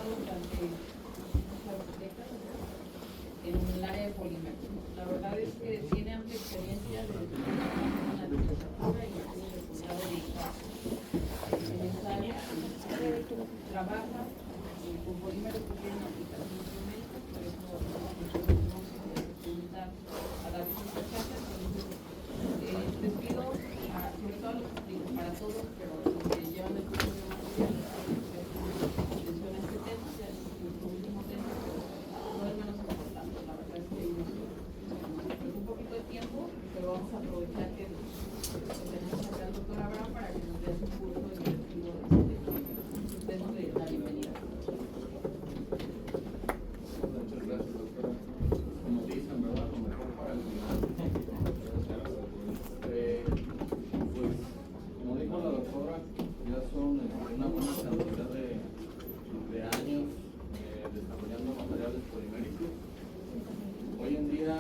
trabajado durante muchas décadas en el área de polímeros. La verdad es que tiene amplia experiencia desde la licenciatura y estuvo de posgrado de en esta área. Trabaja con polímeros que tienen aplicaciones médicas, por eso nos preguntar a la licenciatura. Les pido, sobre todo para todos, pero los que llevan el curso de material, atención a este tema, ya es nuestro último tema, pero no es menos importante. La verdad es que nos un poquito de tiempo, pero vamos a aprovechar que tenemos acá al doctor Abraham para que nos dé su curso de directivo de este tema. Démosle la bienvenida. Muchas gracias, doctora. Como dicen, ¿verdad? Lo mejor para el final. Pues, como dijo la doctora, ya son una buena cantidad de años desarrollando materiales poliméricos. Hoy en día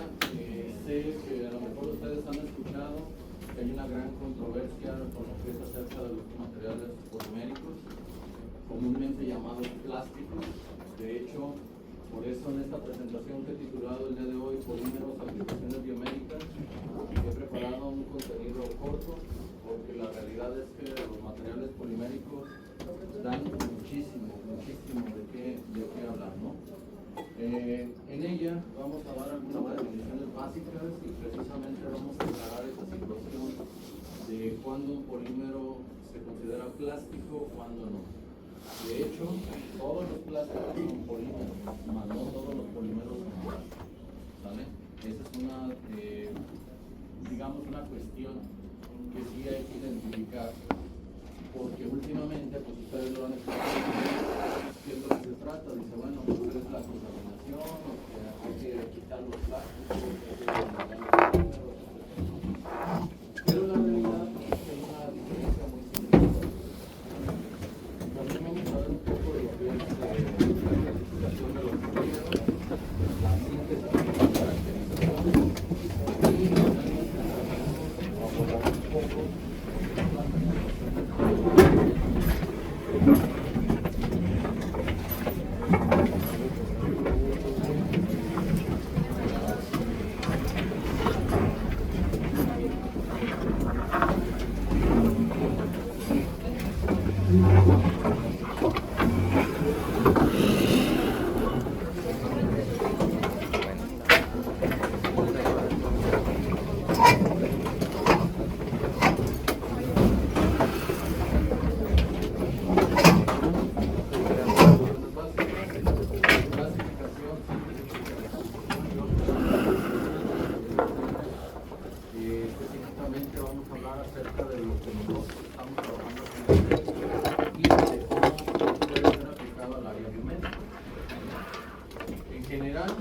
sé que a lo mejor ustedes han escuchado que hay una gran controversia con lo que es acerca de los materiales poliméricos, comúnmente llamados plásticos. De hecho, por eso en esta presentación que he titulado el día de hoy Polímeros, aplicaciones biomédicas, he preparado un contenido corto, porque la realidad es que los materiales poliméricos dan muchísimo de qué hablar, ¿no? En ella vamos a dar algunas definiciones básicas y precisamente vamos a aclarar esta situación de cuándo un polímero se considera plástico, cuándo no. De hecho, todos los plásticos son polímeros, mas no todos los polímeros son plásticos, ¿sale? Esa es una, digamos, una cuestión que sí hay que identificar, porque últimamente, pues ustedes lo han explicado, ¿qué es lo que se trata? Dice, bueno, pues es la contaminación, o que hay que quitar los plásticos, hay que eliminar los polímeros, etc. Pero la realidad es que hay una diferencia muy significativa. También vamos a ver un poco de lo que es la clasificación de los polímeros, la síntesis de las características, y finalmente abordar un poco la específicamente vamos a hablar acerca de lo que nosotros estamos trabajando y de cómo puede ser aplicado al área biomédica. En general,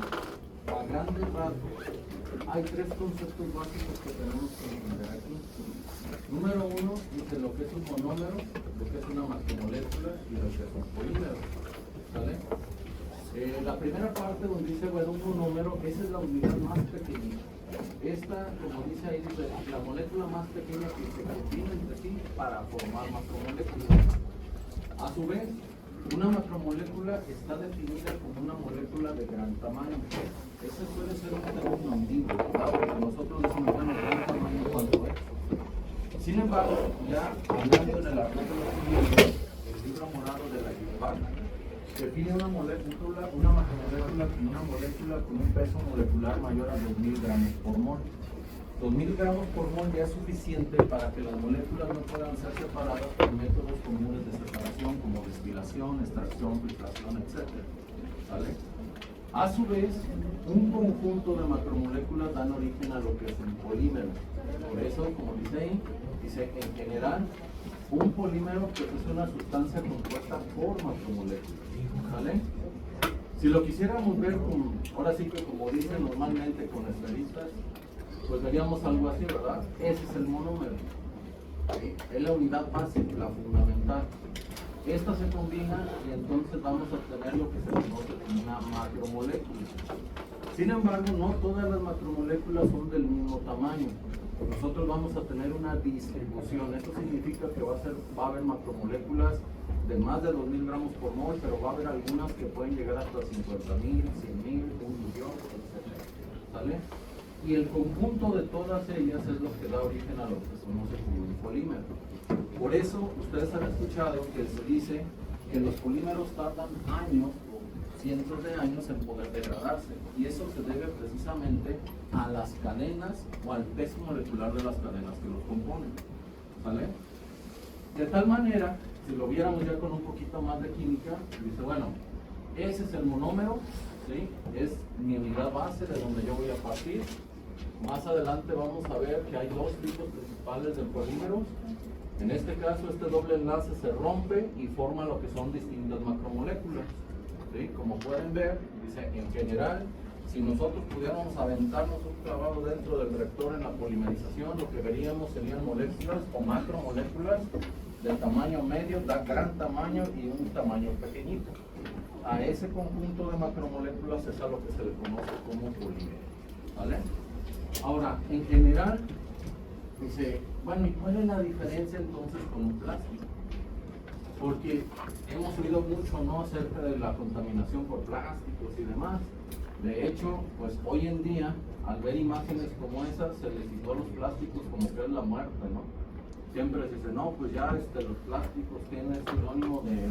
a grandes rasgos, hay tres conceptos básicos que tenemos que entender aquí. Número uno, dice lo que es un monómero, lo que es una macromolécula y lo que es un polímero. ¿Sale? La primera parte donde dice, bueno, un monómero, esa es la unidad más pequeña. Esta, como dice ahí, dice la molécula más pequeña que se combina entre sí para formar macromoléculas. A su vez, una macromolécula está definida como una molécula de gran tamaño. Ese puede ser un término ambiguo, ¿verdad? Porque nosotros decimos, bueno, gran tamaño, ¿cuánto es? Sin embargo, ya hablando en el artículo siguiente, el libro morado de la IUPAC, define una macromolécula como una molécula con un peso molecular mayor a 2000 gramos por mol. 2000 gramos por mol ya es suficiente para que las moléculas no puedan ser separadas por métodos comunes de separación como destilación, extracción, filtración, etc. ¿Sale? A su vez, un conjunto de macromoléculas dan origen a lo que es un polímero. Por eso, como dice ahí, dice en general, un polímero pues, es una sustancia compuesta por macromoléculas. ¿Sale? Si lo quisiéramos ver ahora sí que como dicen normalmente con esferistas, pues veríamos algo así, ¿verdad? Ese es el monómero. ¿Sí? Es la unidad básica, la fundamental. Esta se combina y entonces vamos a obtener lo que se conoce como una macromolécula. Sin embargo, no todas las macromoléculas son del mismo tamaño. Nosotros vamos a tener una distribución. Esto significa que va a haber macromoléculas de más de 2.000 gramos por mol, pero va a haber algunas que pueden llegar hasta 50.000, 100.000, 1.000.000, etc. ¿Sale? Y el conjunto de todas ellas es lo que da origen a lo que se conoce como un polímero. Por eso ustedes han escuchado que se dice que los polímeros tardan años o cientos de años en poder degradarse, y eso se debe precisamente a las cadenas o al peso molecular de las cadenas que los componen. ¿Vale? De tal manera, si lo viéramos ya con un poquito más de química, dice, bueno, ese es el monómero, ¿sí? Es mi unidad base de donde yo voy a partir. Más adelante vamos a ver que hay dos tipos principales de polímeros. En este caso, este doble enlace se rompe y forma lo que son distintas macromoléculas. ¿Sí? Como pueden ver, dice, en general, si nosotros pudiéramos aventarnos un clavado dentro del reactor en la polimerización, lo que veríamos serían moléculas o macromoléculas de tamaño medio, de gran tamaño y un tamaño pequeñito. A ese conjunto de macromoléculas es a lo que se le conoce como polímero. ¿Vale? Ahora, en general, dice, bueno, ¿y cuál es la diferencia entonces con un plástico? Porque hemos oído mucho, ¿no?, acerca de la contaminación por plásticos y demás. De hecho, pues hoy en día, al ver imágenes como esas, se les citó a los plásticos como que es la muerte, ¿no? Siempre se dice, no, pues ya los plásticos tienen sinónimo de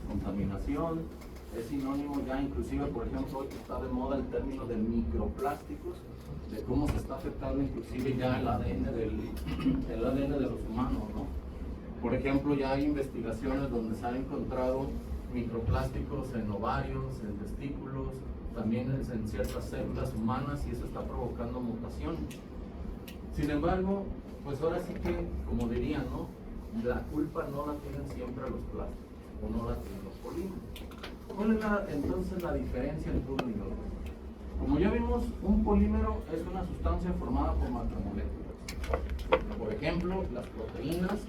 contaminación, es sinónimo ya inclusive, por ejemplo, hoy está de moda el término de microplásticos, de cómo se está afectando inclusive ya el ADN de los humanos, ¿no? Por ejemplo, ya hay investigaciones donde se han encontrado microplásticos en ovarios, en testículos, también en ciertas células humanas, y eso está provocando mutaciones. Sin embargo, pues ahora sí que, como dirían, ¿no?, la culpa no la tienen siempre los plásticos, o no la tienen los polímeros. ¿Cuál es entonces la diferencia entre uno y otro? Como ya vimos, un polímero es una sustancia formada por macromoléculas. Por ejemplo, las proteínas,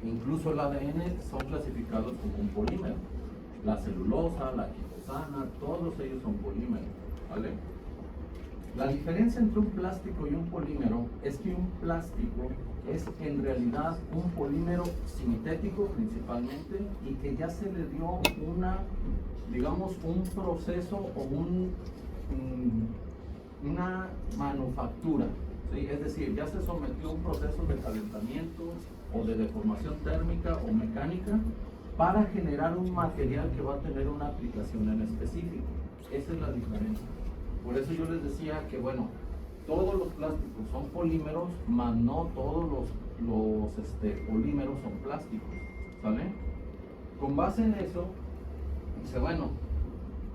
incluso el ADN, son clasificados como un polímero. La celulosa, la quitosana, todos ellos son polímeros, ¿vale? La diferencia entre un plástico y un polímero es que un plástico es en realidad un polímero sintético principalmente, y que ya se le dio digamos, un proceso o una manufactura, ¿sí? Es decir, ya se sometió a un proceso de calentamiento o de deformación térmica o mecánica para generar un material que va a tener una aplicación en específico. Esa es la diferencia. Por eso yo les decía que, bueno, todos los plásticos son polímeros, mas no todos los polímeros son plásticos, ¿sale? Con base en eso, dice, bueno,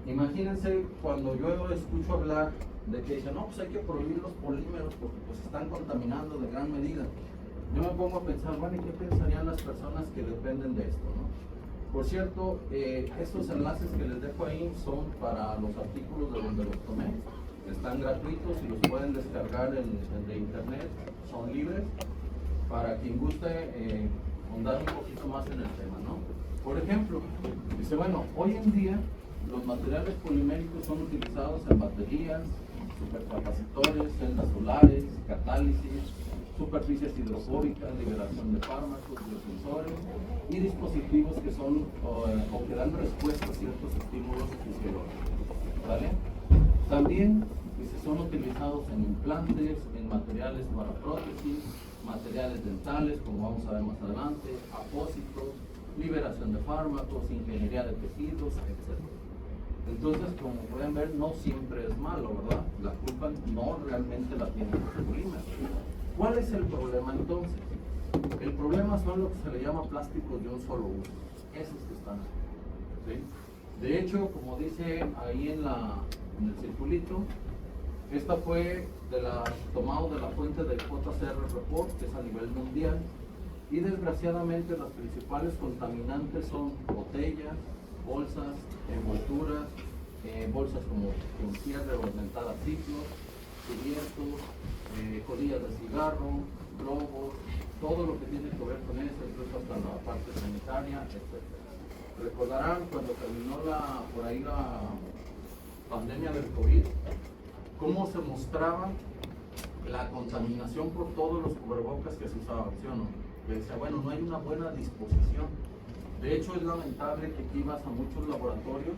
imagínense cuando yo escucho hablar de que dicen, no, pues hay que prohibir los polímeros porque pues están contaminando de gran medida. Yo me pongo a pensar, bueno, ¿y qué pensarían las personas que dependen de esto, no? Por cierto, estos enlaces que les dejo ahí son para los artículos de donde los tomé. Están gratuitos y los pueden descargar de internet, son libres, para quien guste ahondar un poquito más en el tema, ¿no? Por ejemplo, dice, bueno, hoy en día los materiales poliméricos son utilizados en baterías, supercapacitores, celdas solares, catálisis, superficies hidrofóbicas, liberación de fármacos, biosensores y dispositivos que son o que dan respuesta a ciertos estímulos fisiológicos, ¿vale? También son utilizados en implantes, en materiales para prótesis, materiales dentales, como vamos a ver más adelante, apósitos, liberación de fármacos, ingeniería de tejidos, etc. Entonces, como pueden ver, no siempre es malo, ¿verdad? La culpa no realmente la tienen los polímeros. ¿Cuál es el problema entonces? El problema son lo que se le llama plásticos de un solo uso. Esos que están ahí, ¿sí? De hecho, como dice ahí en el circulito, esta fue tomado de la fuente del JCR Report, que es a nivel mundial, y desgraciadamente las principales contaminantes son botellas, bolsas, envolturas, bolsas como con cierre o ornamentada a ciclos, cubiertos, colillas de cigarro, globos, todo lo que tiene que ver con eso, incluso hasta la parte sanitaria, etc. Recordarán cuando terminó por ahí la pandemia del COVID, cómo se mostraba la contaminación por todos los cubrebocas que se usaban, ¿sí o no? Que decía, bueno, no hay una buena disposición. De hecho, es lamentable que aquí vas a muchos laboratorios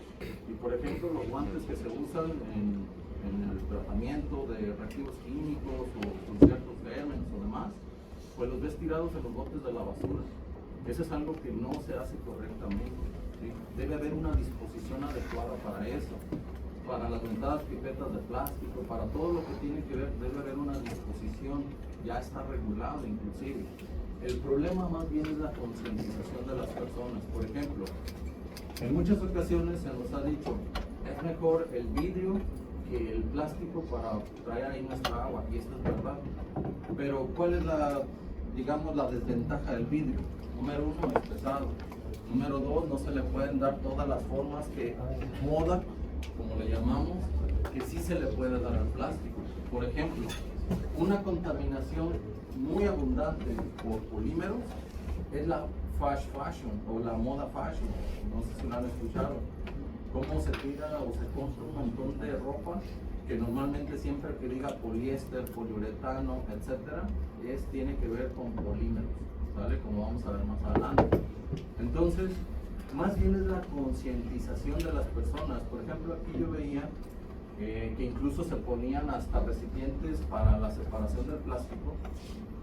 y, por ejemplo, los guantes que se usan en el tratamiento de reactivos químicos o con ciertos gérmenes o demás, pues los ves tirados en los botes de la basura. Eso es algo que no se hace correctamente, ¿sí? Debe haber una disposición adecuada para eso. Para las dentadas pipetas de plástico, para todo lo que tiene que ver, debe haber una disposición, ya está regulado inclusive. El problema más bien es la concientización de las personas. Por ejemplo, en muchas ocasiones se nos ha dicho, es mejor el vidrio que el plástico para traer ahí nuestra agua, y esto es verdad. Pero ¿cuál es la, digamos, la desventaja del vidrio? Número uno, es pesado. Número dos, no se le pueden dar todas las formas que moda, como le llamamos, que sí se le puede dar al plástico. Por ejemplo, una contaminación muy abundante por polímeros es la fast fashion o la moda fashion. No sé si lo han escuchado. Cómo se tira o se compra un montón de ropa que normalmente siempre que diga poliéster, poliuretano, etcétera, tiene que ver con polímeros, ¿vale? Como vamos a ver más adelante. Entonces, más bien es la concientización de las personas. Por ejemplo, aquí yo veía que incluso se ponían hasta recipientes para la separación del plástico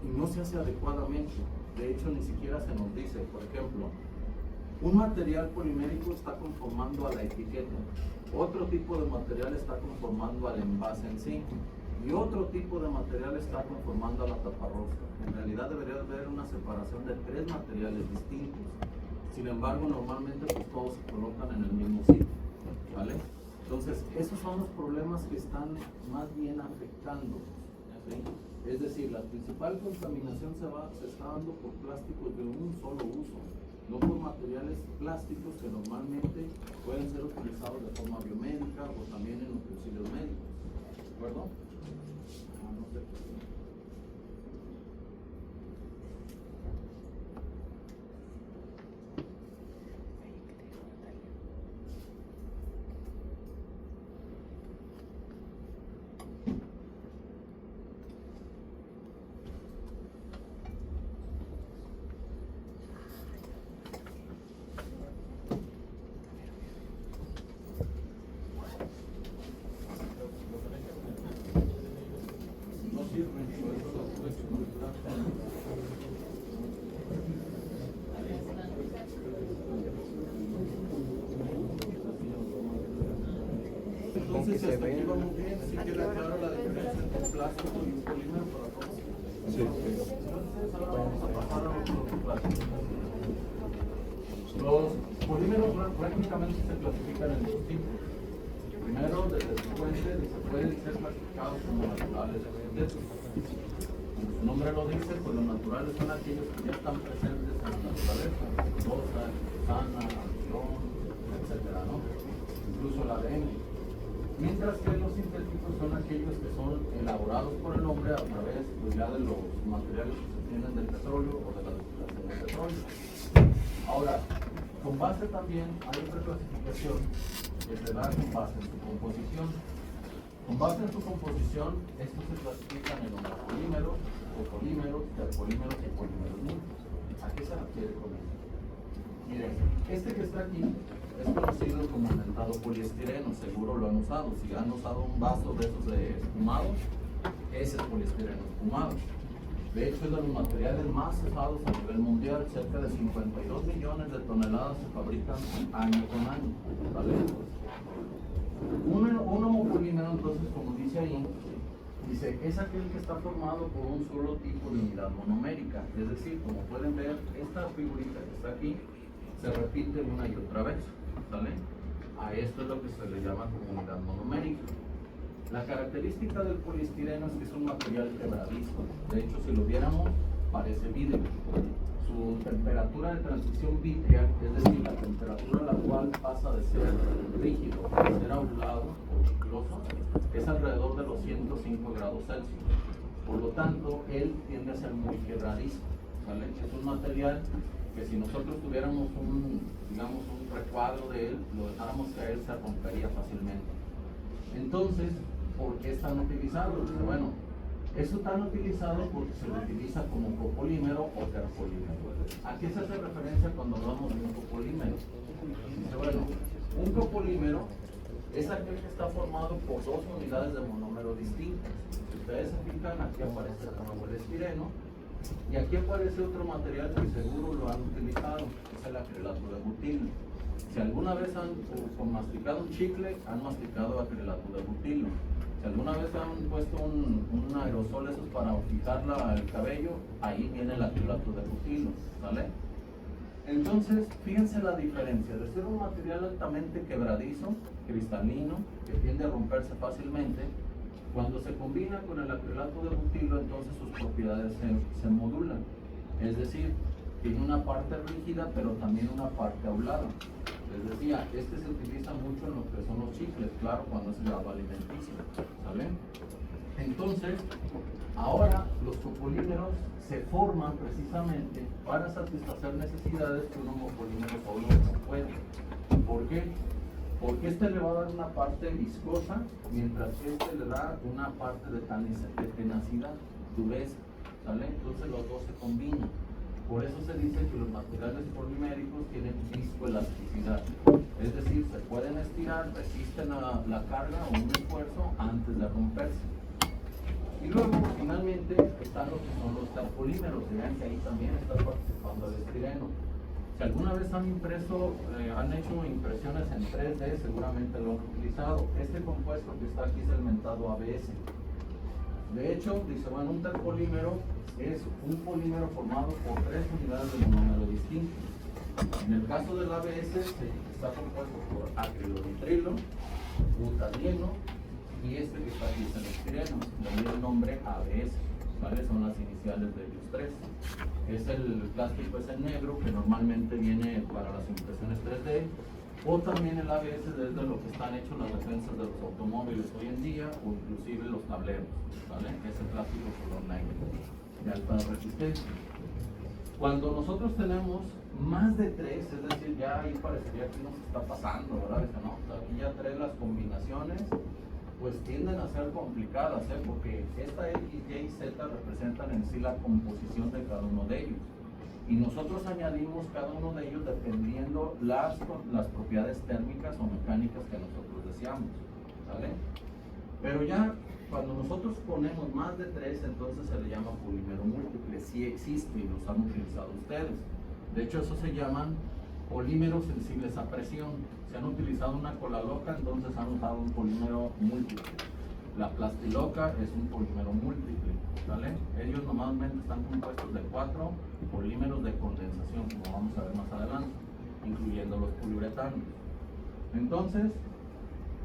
y no se hace adecuadamente. De hecho, ni siquiera se nos dice. Por ejemplo, un material polimérico está conformando a la etiqueta, otro tipo de material está conformando al envase en sí y otro tipo de material está conformando a la taparrosca. En realidad debería haber una separación de 3 materiales distintos. Sin embargo, normalmente pues todos se colocan en el mismo sitio, ¿vale? Entonces, esos son los problemas que están más bien afectando, ¿sí? Es decir, la principal contaminación se está dando por plásticos de un solo uso, no por materiales plásticos que normalmente pueden ser utilizados de forma biomédica o también en utensilios médicos, ¿de acuerdo? No sé. Entonces, hasta aquí vamos bien, si queda claro la diferencia entre un plástico y un polímero para todos. Sí. Entonces, ahora vamos a pasar a los plásticos. Los polímeros prácticamente se clasifican en 2 tipos. Primero, desde su fuente, se pueden ser clasificados como naturales o sintéticos. Como su nombre lo dice, pues los naturales son aquellos que ya están presentes en la naturaleza, glucosa, glucosana, acción, etcétera, ¿no? Incluso el ADN. Mientras que los sintéticos son aquellos que son elaborados por el hombre a través pues, ya de los materiales que se obtienen del petróleo o de la destilación del petróleo. Ahora, con base también hay otra clasificación que se da con base en su composición. Con base en su composición, estos se clasifican en monopolímeros, copolímeros, terpolímeros y polímeros múltiples. ¿A qué se refiere con esto? Miren, este que está aquí es conocido como el mentado poliestireno, seguro lo han usado. Si han usado un vaso de esos de espumado, ese es poliestireno espumado. De hecho, es de los materiales más usados a nivel mundial. Cerca de 52 millones de toneladas se fabrican año con año, ¿vale? Un homopolímero, entonces, como dice ahí, dice, es aquel que está formado por un solo tipo de unidad monomérica. Es decir, como pueden ver, esta figurita que está aquí se repite una y otra vez, ¿sale? A esto es lo que se le llama como unidad monomérica. La característica del poliestireno es que es un material quebradizo. De hecho, si lo viéramos, parece vidrio. Su temperatura de transición vítrea, es decir, la temperatura a la cual pasa de ser rígido a ser ablado o chicloso, es alrededor de los 105 grados Celsius. Por lo tanto, él tiende a ser muy quebradizo, ¿vale? Es un material que si nosotros tuviéramos un recuadro de él, lo dejáramos caer, se rompería fácilmente. Entonces, ¿por qué están utilizados? Bueno, Eso tan utilizado porque se lo utiliza como copolímero o terpolímero. ¿A qué se hace referencia cuando hablamos de un copolímero? Dice, bueno, un copolímero es aquel que está formado por dos unidades de monómero distintas. Si ustedes se fijan, aquí aparece el estireno y aquí aparece otro material que seguro lo han utilizado, que es el acrilato de butilo. Si alguna vez han masticado un chicle, han masticado acrilato de butilo. Si alguna vez han puesto un aerosol esos para fijar el cabello, ahí viene el acrilato de butilo, ¿vale? Entonces, fíjense la diferencia de ser un material altamente quebradizo, cristalino, que tiende a romperse fácilmente. Cuando se combina con el acrilato de butilo, entonces sus propiedades se modulan. Es decir, tiene una parte rígida, pero también una parte aulada. Les decía, este se utiliza mucho en lo que son los chicles, claro, cuando es grado alimenticio, ¿sale? Entonces, ahora los copolímeros se forman precisamente para satisfacer necesidades que un homopolímero solo no puede. ¿Por qué? Porque este le va a dar una parte viscosa, mientras que este le da una parte de tenacidad, dureza, ¿sale? Entonces los dos se combinan. Por eso se dice que los materiales poliméricos tienen viscoelasticidad, es decir, se pueden estirar, resisten la carga o un esfuerzo antes de romperse. Y luego, finalmente, están los que son los terpolímeros. Vean que ahí también está participando el estireno. Si alguna vez han hecho impresiones en 3D, seguramente lo han utilizado. Este compuesto que está aquí es el mentado ABS. De hecho, dice, bueno, un terpolímero es un polímero formado por 3 unidades de monómero distintos. En el caso del ABS, está compuesto por acrilonitrilo, butadieno, y este que está aquí es el estireno, de ahí el nombre ABS, ¿vale? Son las iniciales de ellos tres. El plástico es el negro, que normalmente viene para las impresiones 3D, o también el ABS es de lo que están hechos las defensas de los automóviles hoy en día, o inclusive los tableros, ¿vale? Es el plástico color negro, de alta resistencia. Cuando nosotros tenemos más de 3, es decir, ya ahí parecería que nos está pasando, ¿verdad? ¿No? Aquí ya 3 las combinaciones, pues tienden a ser complicadas, porque esta X, Y y Z representan en sí la composición de cada uno de ellos. Y nosotros añadimos cada uno de ellos dependiendo las propiedades térmicas o mecánicas que nosotros deseamos, ¿vale? Pero ya cuando nosotros ponemos más de 3, entonces se le llama polímero múltiple. Sí existe y los han utilizado ustedes. De hecho, eso se llaman polímeros sensibles a presión. Se han utilizado una cola loca, entonces han usado un polímero múltiple. La plastiloca es un polímero múltiple, ¿vale? Ellos normalmente están compuestos de 4 polímeros de condensación, como vamos a ver más adelante, incluyendo los poliuretanos. Entonces,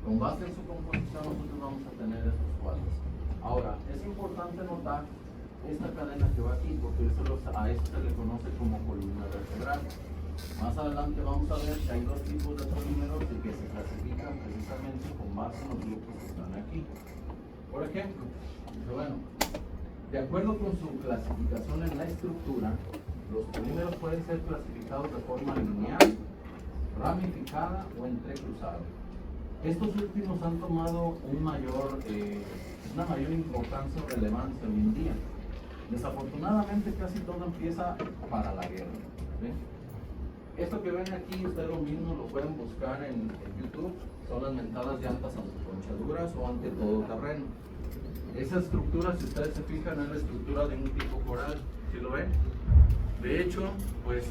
con base en su composición, nosotros vamos a tener estos cuadros. Ahora, es importante notar esta cadena que va aquí, porque a esto se le conoce como columna vertebral. Más adelante vamos a ver que hay 2 tipos de polímeros y que se clasifican precisamente con base en los grupos que están aquí. Por ejemplo, bueno, de acuerdo con su clasificación en la estructura, los polímeros pueden ser clasificados de forma lineal, ramificada o entrecruzada. Estos últimos han tomado una mayor importancia o relevancia hoy en día. Desafortunadamente casi todo empieza para la guerra, ¿sí? Esto que ven aquí, ustedes lo mismo lo pueden buscar en YouTube, son las mentadas llantas antiponchaduras o ante todoterreno. Esa estructura, si ustedes se fijan, es la estructura de un tipo coral, ¿sí lo ven? De hecho, pues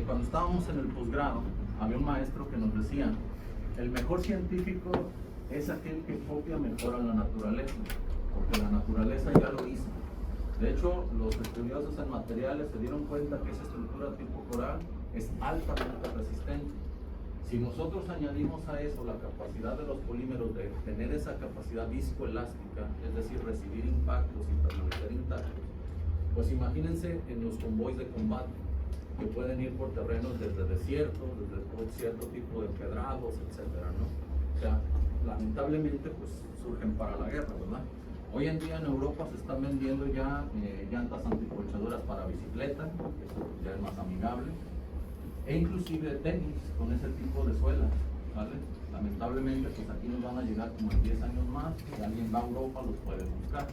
cuando estábamos en el posgrado, había un maestro que nos decía, el mejor científico es aquel que copia mejor a la naturaleza, porque la naturaleza ya lo hizo. De hecho, los estudiosos en materiales se dieron cuenta que esa estructura tipo coral es altamente resistente. Si nosotros añadimos a eso la capacidad de los polímeros de tener esa capacidad viscoelástica, es decir, recibir impactos y permanecer intactos, pues imagínense en los convoys de combate, que pueden ir por terrenos desde desiertos, desde cierto tipo de empedrados, etcétera, ¿no? O sea, lamentablemente pues surgen para la guerra, ¿verdad? Hoy en día en Europa se están vendiendo ya llantas antiponchaduras para bicicleta, que eso ya es más amigable, e inclusive tenis con ese tipo de suelas, ¿vale? Lamentablemente pues aquí nos van a llegar como en 10 años más, si alguien va a Europa los puede buscar.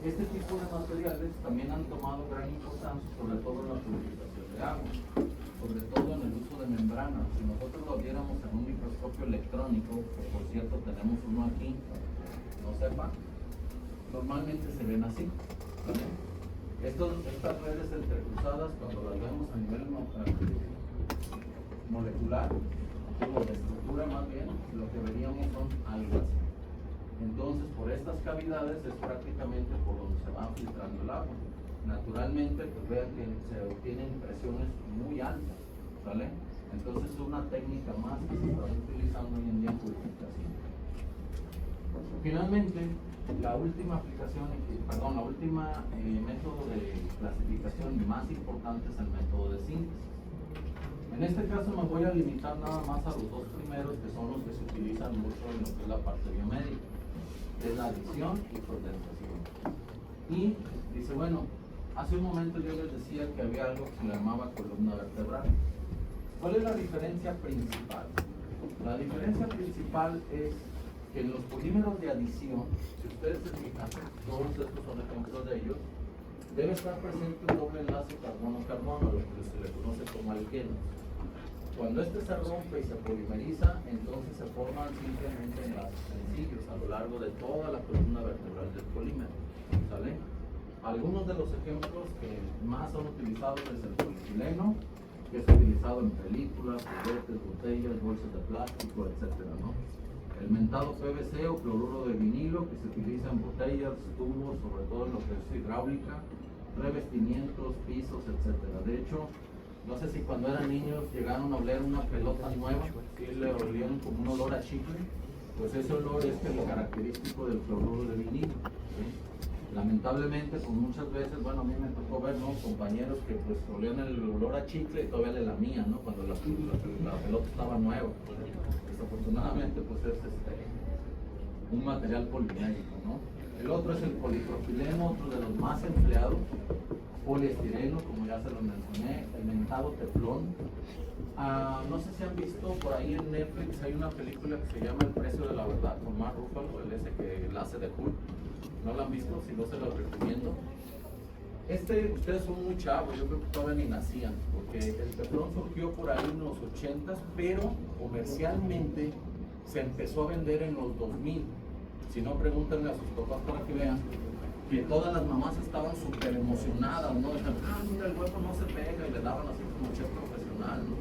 Este tipo de materiales también han tomado gran importancia, sobre todo en la purificación de agua, sobre todo en el uso de membranas. Si nosotros lo viéramos en un microscopio electrónico, que por cierto tenemos uno aquí, no sepa, normalmente se ven así, ¿vale? Estas redes entrecruzadas, cuando las vemos a nivel molecular, o de estructura más bien, lo que veríamos son algo así. Entonces, por estas cavidades es prácticamente por donde se va filtrando el agua. Naturalmente, pues vean que se obtienen presiones muy altas, ¿vale? Entonces, es una técnica más que se está utilizando hoy en día en purificación. Finalmente, la última método de clasificación más importante es el método de síntesis. En este caso me voy a limitar nada más a los dos primeros, que son los que se utilizan mucho en lo que es la parte biomédica, que es la adición y condensación. Y dice, bueno, hace un momento yo les decía que había algo que se llamaba columna vertebral. ¿Cuál es la diferencia principal? La diferencia principal es que en los polímeros de adición, si ustedes se fijan, todos estos son ejemplos de ellos, debe estar presente un doble enlace carbono-carbono, lo que se le conoce como alquenos. Cuando este se rompe y se polimeriza, entonces se forman simplemente enlaces sencillos a lo largo de toda la columna vertebral del polímero, ¿sale? Algunos de los ejemplos que más son utilizados es el polietileno, que es utilizado en películas, juguetes, botellas, bolsas de plástico, etcétera, ¿no? El mentado PVC o cloruro de vinilo, que se utiliza en botellas, tubos, sobre todo en lo que es hidráulica, revestimientos, pisos, etcétera. De hecho, no sé si cuando eran niños llegaron a oler una pelota nueva, que le olían como un olor a chicle, pues ese olor es el característico del cloruro de vinilo, ¿sí? Lamentablemente, pues muchas veces, bueno, a mí me tocó ver, ¿no?, compañeros que pues olían el olor a chicle y todavía le lamían, ¿no?, cuando la pelota estaba nueva. Desafortunadamente, pues es un material polimérico, ¿no? El otro es el polipropileno, otro de los más empleados, poliestireno, como ya se lo mencioné, el mentado teflón. No sé si han visto por ahí en Netflix, hay una película que se llama El precio de la verdad, con Mark Ruffalo, el ese que la hace de Hulk. ¿No la han visto? Si no, se lo recomiendo. Ustedes son muy chavos, yo creo que todavía ni nacían, porque el teflón surgió por ahí en los 80s, pero comercialmente se empezó a vender en los 2000. Si no, pregúntenle a sus papás para que vean que todas las mamás estaban súper emocionadas, ¿no? Decían, mira, el huevo no se pega, y le daban así como chef profesional, ¿no?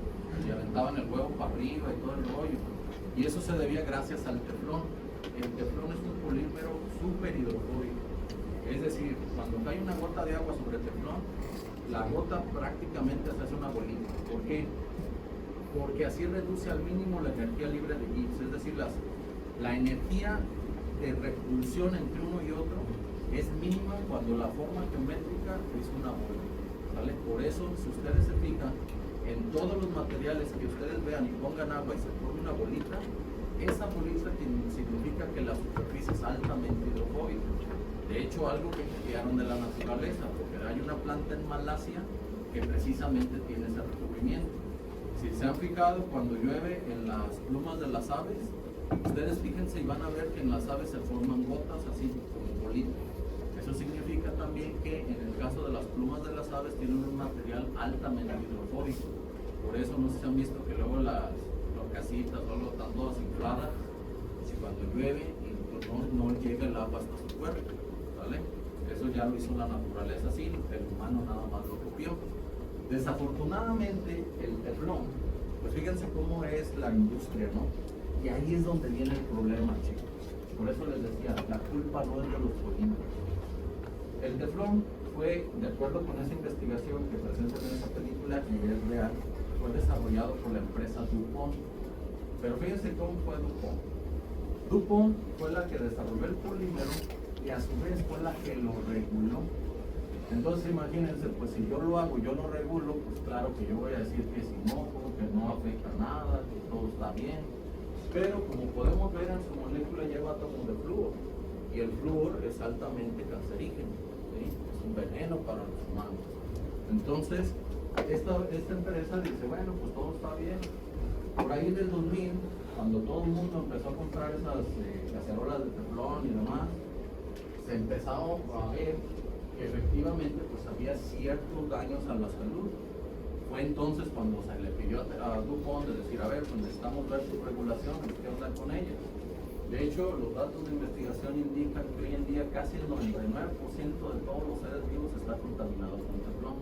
Y aventaban el huevo para arriba y todo el rollo. Y eso se debía gracias al teflón. El teflón es un polímero súper hidrofóbico. Es decir, cuando cae una gota de agua sobre el teflón, la gota prácticamente se hace una bolita. ¿Por qué? Porque así reduce al mínimo la energía libre de Gibbs. Es decir, la energía de repulsión entre uno y otro es mínima cuando la forma geométrica es una bola, ¿vale? Por eso, si ustedes se fijan, en todos los materiales que ustedes vean y pongan agua y se forme una bolita, esa bolita significa que la superficie es altamente hidrofóbica. De hecho, algo que copiaron de la naturaleza, porque hay una planta en Malasia que precisamente tiene ese recubrimiento. Si se han fijado, cuando llueve en las plumas de las aves, ustedes fíjense y van a ver que en las aves se forman gotas así, como bolitas. Eso significa también que en el caso de las plumas de las aves tienen un material altamente hidrofóbico. Por eso no sé si han visto que luego las casitas solo están todas infladas, si cuando llueve pues no llega el agua hasta su cuerpo, ¿vale? Eso ya lo hizo la naturaleza así, el humano nada más lo copió. Desafortunadamente el teflón, pues fíjense cómo es la industria, ¿no? Y ahí es donde viene el problema, chicos. Por eso les decía, la culpa no es de los polímeros. El teflón fue, de acuerdo con esa investigación que presentan en esa película, y es real, fue desarrollado por la empresa DuPont. Pero fíjense cómo fue DuPont. DuPont fue la que desarrolló el polímero y a su vez fue la que lo reguló. Entonces imagínense, pues si yo lo hago, yo lo regulo, pues claro que yo voy a decir que es inocuo, que no afecta nada, que todo está bien. Pero como podemos ver, en su molécula lleva átomos de flúor, y el flúor es altamente cancerígeno, ¿sí? Es un veneno para los humanos. Entonces, esta empresa dice, bueno, pues todo está bien. Por ahí del 2000, cuando todo el mundo empezó a comprar esas cacerolas de teflón y demás, se empezaron a ver que efectivamente pues había ciertos daños a la salud. Fue entonces cuando se le pidió a DuPont de decir, a ver, pues necesitamos ver sus regulaciones, qué onda con ellas. De hecho, los datos de investigación indican que hoy en día casi el 99% de todos los seres vivos está contaminado con teflón.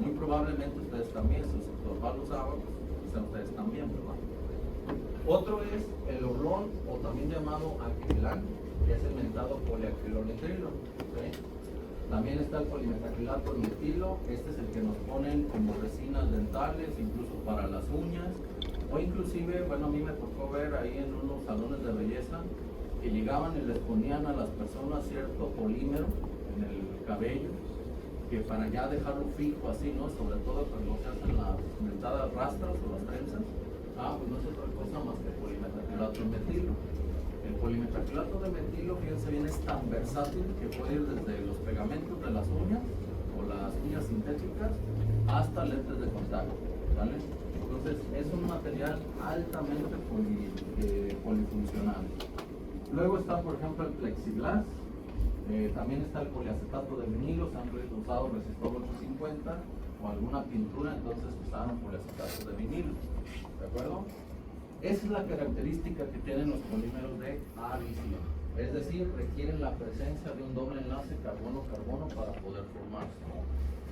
Muy probablemente ustedes también, si su papá lo usaba, pues quizá ustedes también, ¿verdad? Otro es el orlón, o también llamado acrilán, que es el mentado poliacrilonitrilo. ¿Sí? También está el polimetacrilato de metilo, este es el que nos ponen como resinas dentales, incluso para las uñas, o inclusive, bueno, a mí me tocó ver ahí en unos salones de belleza que llegaban y les ponían a las personas cierto polímero en el cabello, que para ya dejarlo fijo así, ¿no? Sobre todo cuando se hacen las mentadas rastras o las trenzas, pues no es otra cosa más que polimetacrilato de metilo. El polimetacrilato de metilo, fíjense bien, es tan versátil que puede ir desde los pegamentos de las uñas o las uñas sintéticas hasta lentes de contacto, ¿vale? Entonces es un material altamente polifuncional. Luego está, por ejemplo, el plexiglas, también está el poliacetato de vinilo, se han usado resistor 850 o alguna pintura, entonces usaron poliacetato de vinilo, ¿de acuerdo? Esa es la característica que tienen los polímeros de adición, es decir, requieren la presencia de un doble enlace carbono-carbono para poder formarse.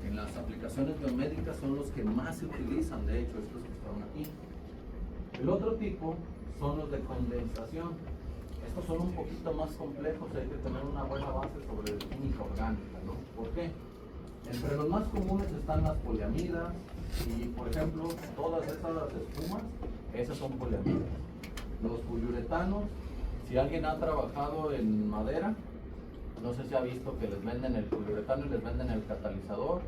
En las aplicaciones biomédicas son los que más se utilizan, de hecho, estos que están aquí. El otro tipo son los de condensación. Estos son un poquito más complejos, hay que tener una buena base sobre química orgánica, ¿no? ¿Por qué? Entre los más comunes están las poliamidas y, por ejemplo, todas esas espumas, esas son poliamidas. Los poliuretanos, si alguien ha trabajado en madera, no sé si ha visto que les venden el poliuretano y les venden el catalizador.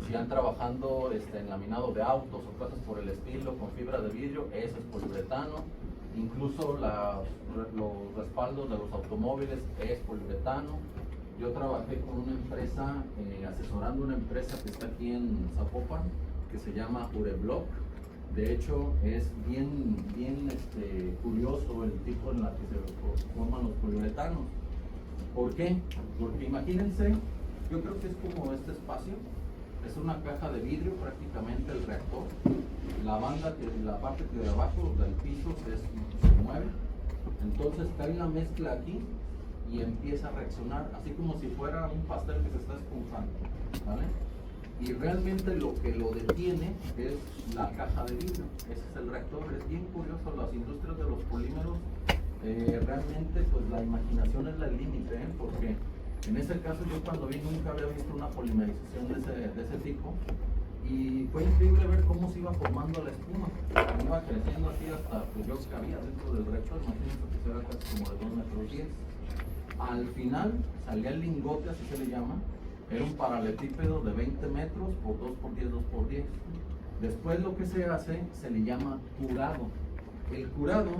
Si han trabajando en laminado de autos o cosas por el estilo con fibra de vidrio, ese es poliuretano. Incluso los respaldos de los automóviles es poliuretano. Yo trabajé con una empresa, asesorando una empresa que está aquí en Zapopan, que se llama Ureblock. De hecho, es bien curioso el tipo en la que se forman los poliuretanos. ¿Por qué? Porque imagínense, yo creo que es como este espacio, es una caja de vidrio prácticamente el reactor, la parte que de abajo del piso se mueve, entonces cae la mezcla aquí y empieza a reaccionar, así como si fuera un pastel que se está esponjando, ¿vale? Y realmente lo que lo detiene es la caja de vidrio, ese es el reactor. Es bien curioso, las industrias de los polímeros, realmente pues la imaginación es el límite, porque en ese caso yo cuando vi nunca había visto una polimerización de ese tipo, y fue increíble ver cómo se iba formando la espuma, iba creciendo así hasta pues yo cabía dentro del reactor, imagínense que será casi como de 2,10 metros. Al final salía el lingote, así se le llama, era un paralelepípedo de 20 metros por 2 por 10, 2 por 10. Después lo que se hace se le llama curado. El curado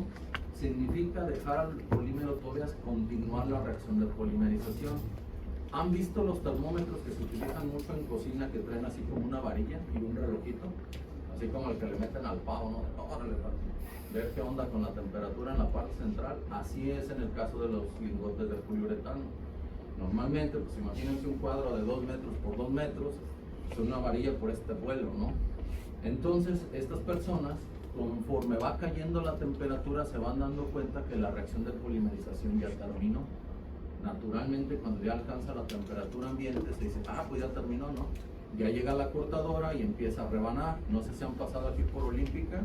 significa dejar al polímero todavía continuar la reacción de polimerización. ¿Han visto los termómetros que se utilizan mucho en cocina que traen así como una varilla y un relojito? Así como el que le meten al pavo, ¿no? Órale, ver qué onda con la temperatura en la parte central. Así es en el caso de los lingotes de poliuretano. Normalmente, pues imagínense un cuadro de 2 metros por 2 metros, es una varilla por este vuelo, ¿no? Entonces, estas personas, conforme va cayendo la temperatura, se van dando cuenta que la reacción de polimerización ya terminó. Naturalmente, cuando ya alcanza la temperatura ambiente, se dice, pues ya terminó, ¿no? Ya llega la cortadora y empieza a rebanar. No sé si han pasado aquí por Olímpica,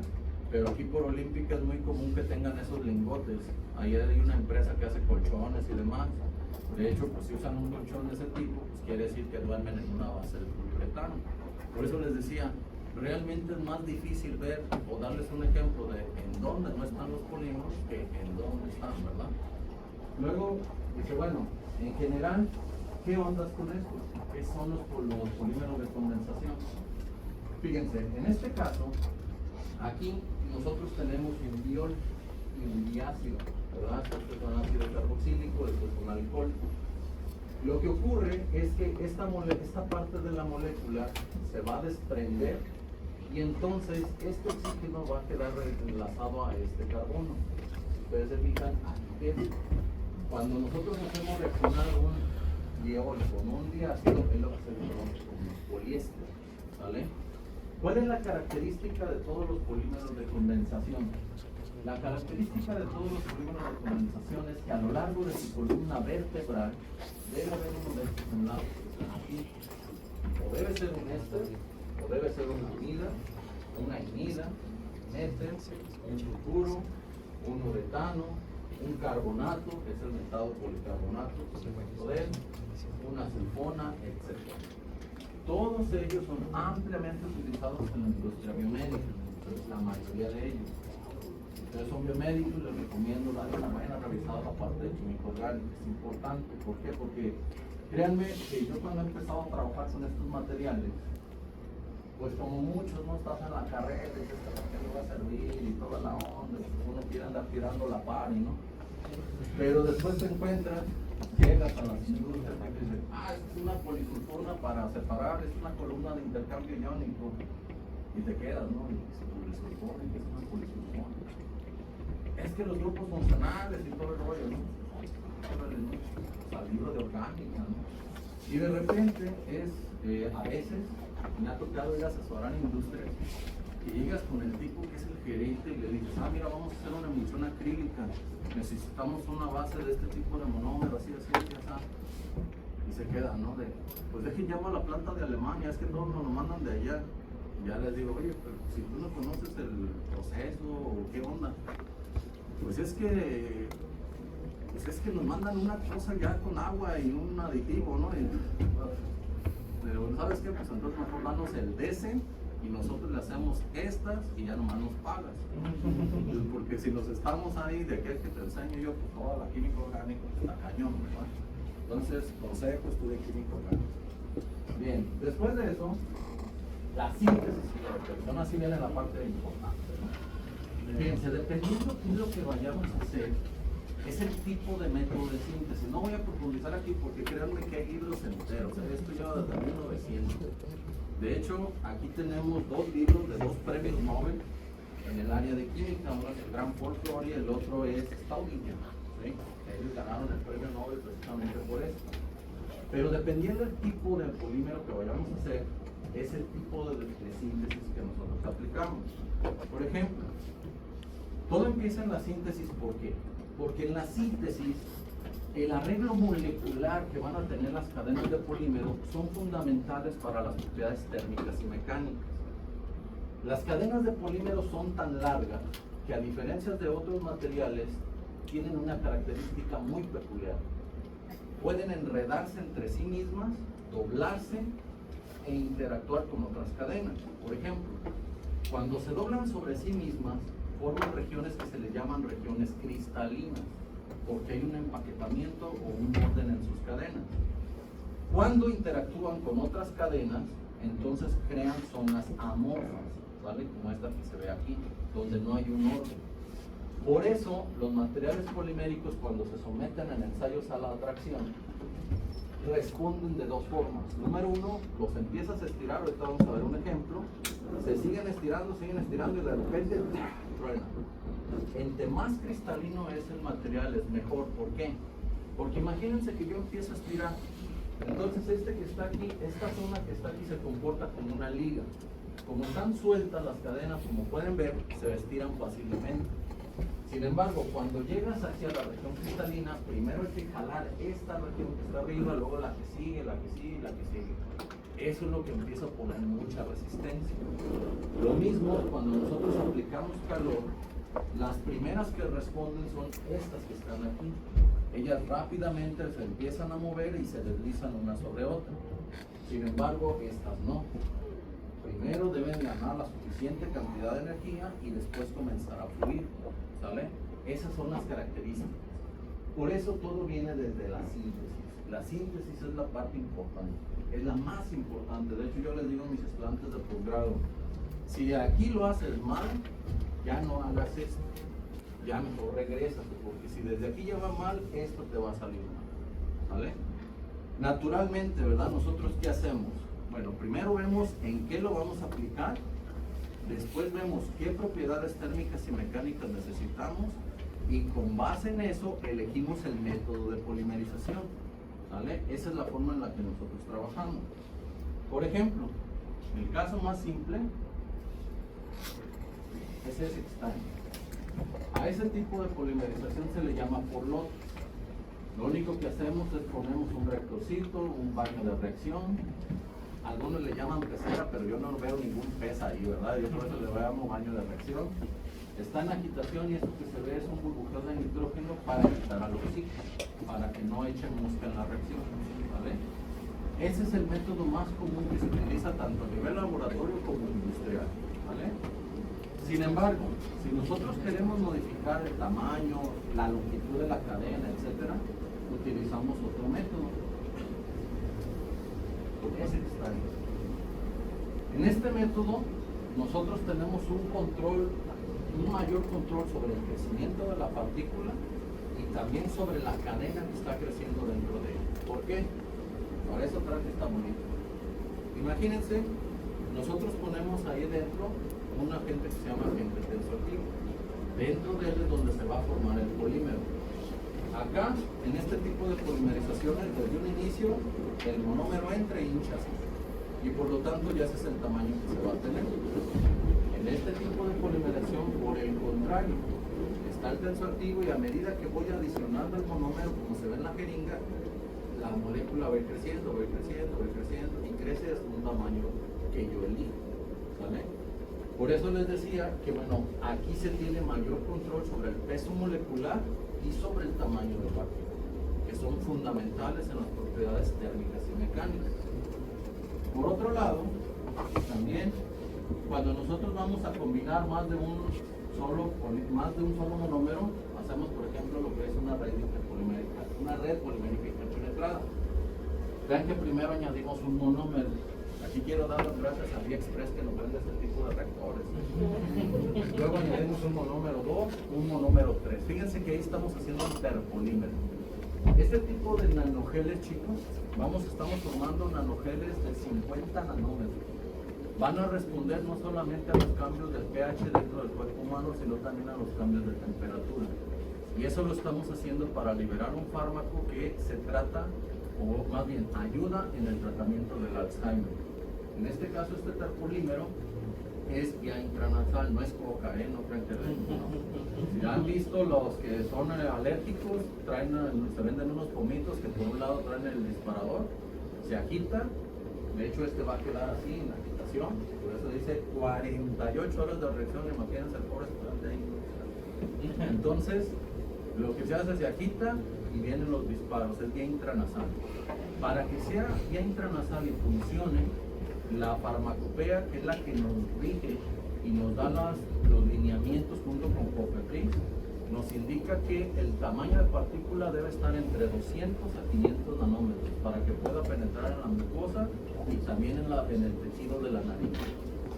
pero aquí por Olímpica es muy común que tengan esos lingotes. Ahí hay una empresa que hace colchones y demás. De hecho, pues si usan un colchón de ese tipo, pues quiere decir que duermen en una base de poliuretano. Por eso les decía, realmente es más difícil ver o darles un ejemplo de en dónde no están los polímeros que en dónde están, ¿verdad? Luego, dice, bueno, en general, ¿qué ondas con esto? ¿Qué son los polímeros de condensación? Fíjense, en este caso, aquí nosotros tenemos un diol y un diácido, ¿verdad? Este es un ácido carboxílico, este es un alcohol. Lo que ocurre es que esta parte de la molécula se va a desprender y entonces este oxígeno va a quedar enlazado a este carbono. Ustedes se fijan, aquí cuando nosotros hacemos reaccionar un diol con un diácido es lo que se conoce como poliéster, ¿vale? ¿Cuál es la característica de todos los polímeros de condensación? La característica de todos los polímeros de condensación es que a lo largo de su columna vertebral debe haber uno de estos enlaces que están aquí. O debe ser un éster, o debe ser una amida, un éter, un sulfuro, un uretano, un carbonato, que es el metado policarbonato, una sulfona, etc. Todos ellos son ampliamente utilizados en la industria biomédica, entonces la mayoría de ellos. Si ustedes son biomédicos, les recomiendo darle una buena revisada a la parte de química orgánica, es importante. ¿Por qué? Porque créanme que yo cuando he empezado a trabajar con estos materiales, pues como muchos no estás en la carrera y dices, ¿para qué le va a servir? Y toda la onda, uno quiere andar tirando la pari, ¿no? Pero después te encuentras, llegas a las industrias y te dicen, es una polisulfona para separar, es una columna de intercambio iónico. Y te quedas, ¿no? Y se polisulfona, que es una polisulfona. Es que los grupos funcionales y todo el rollo, ¿no? O sea, libro de orgánica, ¿no? Y de repente a veces me ha tocado ir a asesorar en industrias y llegas con el tipo que es el gerente y le dices, mira, vamos a hacer una emulsión acrílica, necesitamos una base de este tipo de monómero, así, y se queda, ¿no? Pues dejen llamo a la planta de Alemania, es que todos nos lo mandan de allá. Ya les digo, oye, pero si tú no conoces el proceso o qué onda, pues es que nos mandan una cosa ya con agua y un aditivo, ¿no? Pero ¿sabes qué? Pues entonces mejor danos el DC y nosotros le hacemos estas y ya nomás nos pagas. Porque si nos estamos ahí de aquel que te enseño yo, pues toda la química orgánica está cañón, ¿verdad? Entonces, consejo, estudia química orgánica. Bien, después de eso, la síntesis de la persona, así viene la parte importante, ¿no? Fíjense, dependiendo de qué es lo que vayamos a hacer, es el tipo de método de síntesis. No voy a profundizar aquí porque créanme que hay libros enteros. Esto lleva desde 1900. De hecho, aquí tenemos dos libros de 2 premios Nobel en el área de química. Uno es el Gran Folklore y el otro es Staudinger, ¿sí? Ellos ganaron el premio Nobel precisamente por esto. Pero dependiendo del tipo de polímero que vayamos a hacer, es el tipo de síntesis que nosotros aplicamos. Por ejemplo, todo empieza en la síntesis, ¿por qué? Porque en la síntesis, el arreglo molecular que van a tener las cadenas de polímero son fundamentales para las propiedades térmicas y mecánicas. Las cadenas de polímero son tan largas que, a diferencia de otros materiales, tienen una característica muy peculiar. Pueden enredarse entre sí mismas, doblarse e interactuar con otras cadenas. Por ejemplo, cuando se doblan sobre sí mismas, forman regiones que se les llaman regiones cristalinas, porque hay un empaquetamiento o un orden en sus cadenas. Cuando interactúan con otras cadenas, entonces crean zonas amorfas, ¿vale? Como esta que se ve aquí, donde no hay un orden. Por eso, los materiales poliméricos, cuando se someten en ensayos a la atracción, responden de 2 formas. Número 1, los empiezas a estirar, ahorita vamos a ver un ejemplo, se siguen estirando y de repente truena. Entre más cristalino es el material, es mejor. ¿Por qué? Porque imagínense que yo empiezo a estirar, entonces este que está aquí, esta zona que está aquí se comporta como una liga. Como están sueltas las cadenas, como pueden ver, se estiran fácilmente. Sin embargo, cuando llegas hacia la región cristalina, primero hay que jalar esta región que está arriba, luego la que sigue, la que sigue y la que sigue. Eso es lo que empieza a poner mucha resistencia. Lo mismo cuando nosotros aplicamos calor, las primeras que responden son estas que están aquí. Ellas rápidamente se empiezan a mover y se deslizan una sobre otra. Sin embargo, estas no. Primero deben ganar la suficiente cantidad de energía y después comenzar a fluir, ¿sale? Esas son las características. Por eso todo viene desde la síntesis. La síntesis es la parte importante, es la más importante. De hecho, yo les digo a mis estudiantes de posgrado, si aquí lo haces mal, ya no hagas esto, ya mejor regrésate, porque si desde aquí ya va mal, esto te va a salir mal, ¿vale? Naturalmente, ¿verdad? Nosotros, ¿qué hacemos? Bueno, primero vemos en qué lo vamos a aplicar, después vemos qué propiedades térmicas y mecánicas necesitamos y con base en eso elegimos el método de polimerización, ¿Sale? Esa es la forma en la que nosotros trabajamos. Por ejemplo, el caso más simple es ese que está ahí. A ese tipo de polimerización se le llama por lotes. Lo único que hacemos es ponemos un reactorcito, un baño de reacción. Algunos le llaman pecera, pero yo no veo ningún pez ahí, ¿verdad? Yo por eso le llamo baño de reacción. Está en agitación y esto que se ve es un burbujeo de nitrógeno para quitar al oxígeno, para que no eche mosca en la reacción, ¿vale? Ese es el método más común que se utiliza tanto a nivel laboratorio como industrial, ¿vale? Sin embargo, si nosotros queremos modificar el tamaño, la longitud de la cadena, etcétera, utilizamos otro método. Ese que está ahí. En este método, nosotros tenemos un mayor control sobre el crecimiento de la partícula y también sobre la cadena que está creciendo dentro de ella. ¿Por qué? Para eso traje esta bonita. Imagínense, nosotros ponemos ahí dentro un agente que se llama agente tensoactivo. Dentro de él es donde se va a formar el polímero. Acá, en este tipo de polimerizaciones, desde un inicio, el monómero entra y hincha así. Y por lo tanto ya ese es el tamaño que se va a tener. En este tipo de polimerización, por el contrario, está el tensoactivo y a medida que voy adicionando el monómero, como se ve en la jeringa, la molécula va creciendo, y crece hasta un tamaño que yo elijo. ¿Vale? Por eso les decía que, bueno, aquí se tiene mayor control sobre el peso molecular y sobre el tamaño de partícula, que son fundamentales en las propiedades térmicas y mecánicas. Por otro lado, también, cuando nosotros vamos a combinar más de un solo monómero, hacemos, por ejemplo, lo que es una red polimérica, una red polimérica interpenetrada. Vean que primero añadimos un monómero. Aquí quiero dar las gracias a AliExpress que nos vende este tipo de reactores. Luego añadimos un monómero 2, un monómero 3. Fíjense que ahí estamos haciendo interpolímero. Este tipo de nanogeles, chicos, estamos formando nanogeles de 50 nanómetros. Van a responder no solamente a los cambios del pH dentro del cuerpo humano, sino también a los cambios de temperatura. Y eso lo estamos haciendo para liberar un fármaco que se trata, o más bien ayuda en el tratamiento del Alzheimer. En este caso, este terpolímero es vía intranasal, no es coca, no frente a no. Si han visto los que son alérgicos, se venden unos pomitos que por un lado traen el disparador, se agita, de hecho este va a quedar así en agitación, por eso dice 48 horas de reacción, imagínense el pobre estudiante ahí. Entonces, lo que se hace, se agita y vienen los disparos, es vía intranasal. Para que sea vía intranasal y funcione, la farmacopea, que es la que nos rige y nos da los lineamientos junto con COFEPRIS, nos indica que el tamaño de partícula debe estar entre 200 a 500 nanómetros para que pueda penetrar en la mucosa y también en el tejido de la nariz.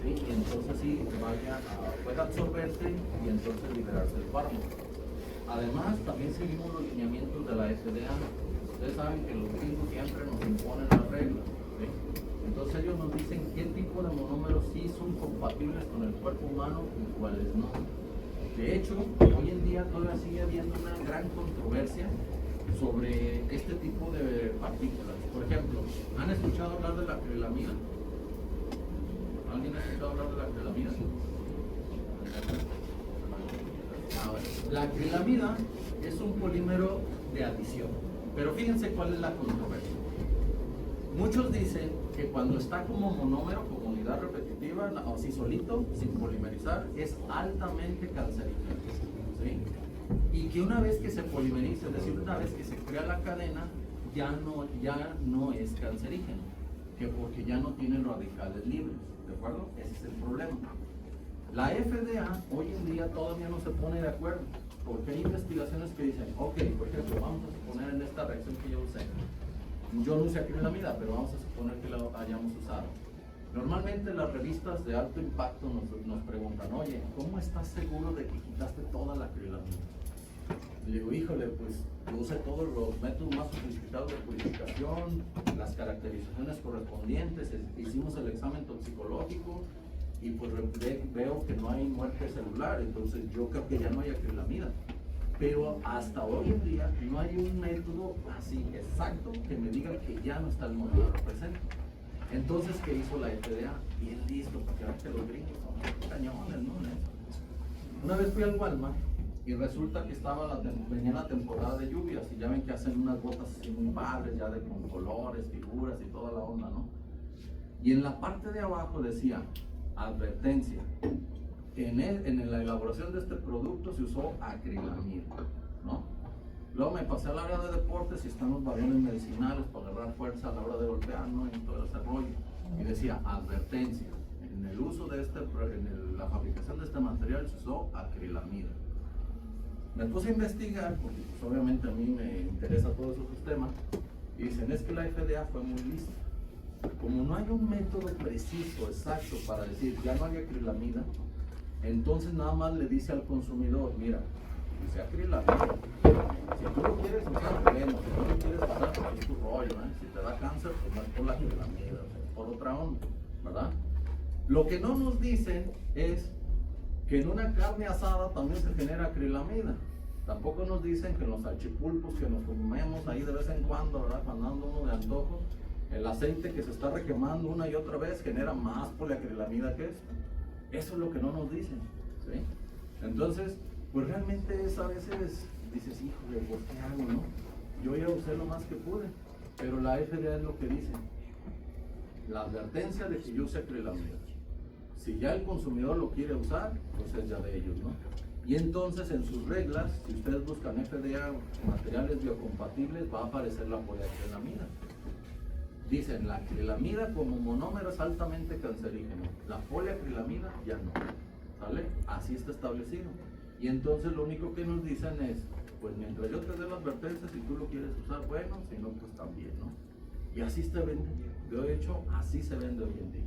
¿Sí? Y entonces sí pueda absorberse y entonces liberarse el fármaco. Además, también seguimos los lineamientos de la FDA. Ustedes saben que los gringos siempre nos imponen las reglas. ¿Sí? Entonces ellos nos dicen qué tipo de monómeros sí son compatibles con el cuerpo humano y cuáles no. De hecho, hoy en día todavía sigue habiendo una gran controversia sobre este tipo de partículas. Por ejemplo, ¿han escuchado hablar de la acrilamida? ¿Alguien ha escuchado hablar de la acrilamida? La acrilamida es un polímero de adición, pero fíjense cuál es la controversia. Muchos dicen que cuando está como monómero, como unidad repetitiva, o así solito, sin polimerizar, es altamente cancerígeno. ¿Sí? Y que una vez que se polimeriza, es decir, una vez que se crea la cadena, ya no es cancerígeno, que porque ya no tiene radicales libres, ¿de acuerdo? Ese es el problema. La FDA hoy en día todavía no se pone de acuerdo, porque hay investigaciones que dicen, ok, por ejemplo, vamos a suponer en esta reacción que yo usé, yo no usé acrilamida, pero vamos a suponer que la hayamos usado. Normalmente las revistas de alto impacto nos preguntan, oye, ¿cómo estás seguro de que quitaste toda la acrilamida? Le digo, híjole, pues yo usé todos los métodos más sofisticados de purificación, las caracterizaciones correspondientes, hicimos el examen toxicológico y pues veo que no hay muerte celular, entonces yo creo que ya no hay acrilamida. Pero hasta hoy en día no hay un método así exacto que me diga que ya no está el monómero presente. Entonces, ¿qué hizo la FDA? Bien listo, porque ahora que los gringos son cañones, ¿no? Una vez fui al Walmart y resulta que venía la temporada de lluvias y ya ven que hacen unas botas así muy padres, ya con colores, figuras y toda la onda, ¿no? Y en la parte de abajo decía, advertencia, en la elaboración de este producto se usó acrilamida, ¿no? Luego me pasé al área de deportes y están los balones medicinales para agarrar fuerza a la hora de golpear, ¿no? Y todo ese rollo. Y decía, advertencia, en el uso de la fabricación de este material se usó acrilamida. Me puse a investigar, porque pues, obviamente a mí me interesa todos esos temas, y dicen, es que la FDA fue muy lista. Como no hay un método preciso, exacto, para decir, ya no hay acrilamida, entonces nada más le dice al consumidor, mira, dice acrilamida, si tú lo quieres usar, bueno, si no lo quieres usar, pues es tu rollo, ¿eh? Si te da cáncer, pues no es por la acrilamida, o sea, es por otra onda, ¿verdad? Lo que no nos dicen es que en una carne asada también se genera acrilamida. Tampoco nos dicen que en los salchipulpos que nos comemos ahí de vez en cuando, ¿verdad? Cuando anda uno de antojo, el aceite que se está requemando una y otra vez genera más poliacrilamida que esto. Eso es lo que no nos dicen, ¿sí? Entonces, pues realmente es a veces, dices, híjole, pues ¿qué hago, no? Yo ya usé lo más que pude, pero la FDA es lo que dice. La advertencia de que yo use acrilamida. Si ya el consumidor lo quiere usar, pues es ya de ellos, ¿no? Y entonces en sus reglas, si ustedes buscan FDA, materiales biocompatibles, va a aparecer la poliacrilamida. Dicen, la acrilamida como monómero es altamente cancerígeno, la poliacrilamida ya no, ¿sale? Así está establecido. Y entonces lo único que nos dicen es, pues mientras yo te dé la advertencia, si tú lo quieres usar, bueno, si no, pues también, ¿no? Y así se vende. De hecho, así se vende hoy en día.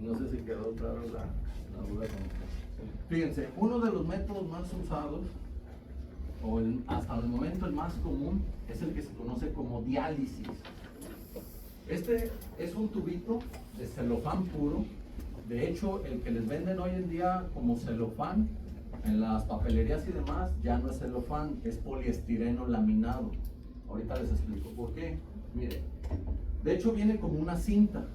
No sé si quedó claro la duda con ustedes. Fíjense, uno de los métodos más usados, hasta el momento el más común, es el que se conoce como diálisis. Este es un tubito de celofán puro. De hecho, el que les venden hoy en día como celofán en las papelerías y demás, ya no es celofán, es poliestireno laminado. Ahorita les explico por qué. Miren, de hecho viene como una cinta.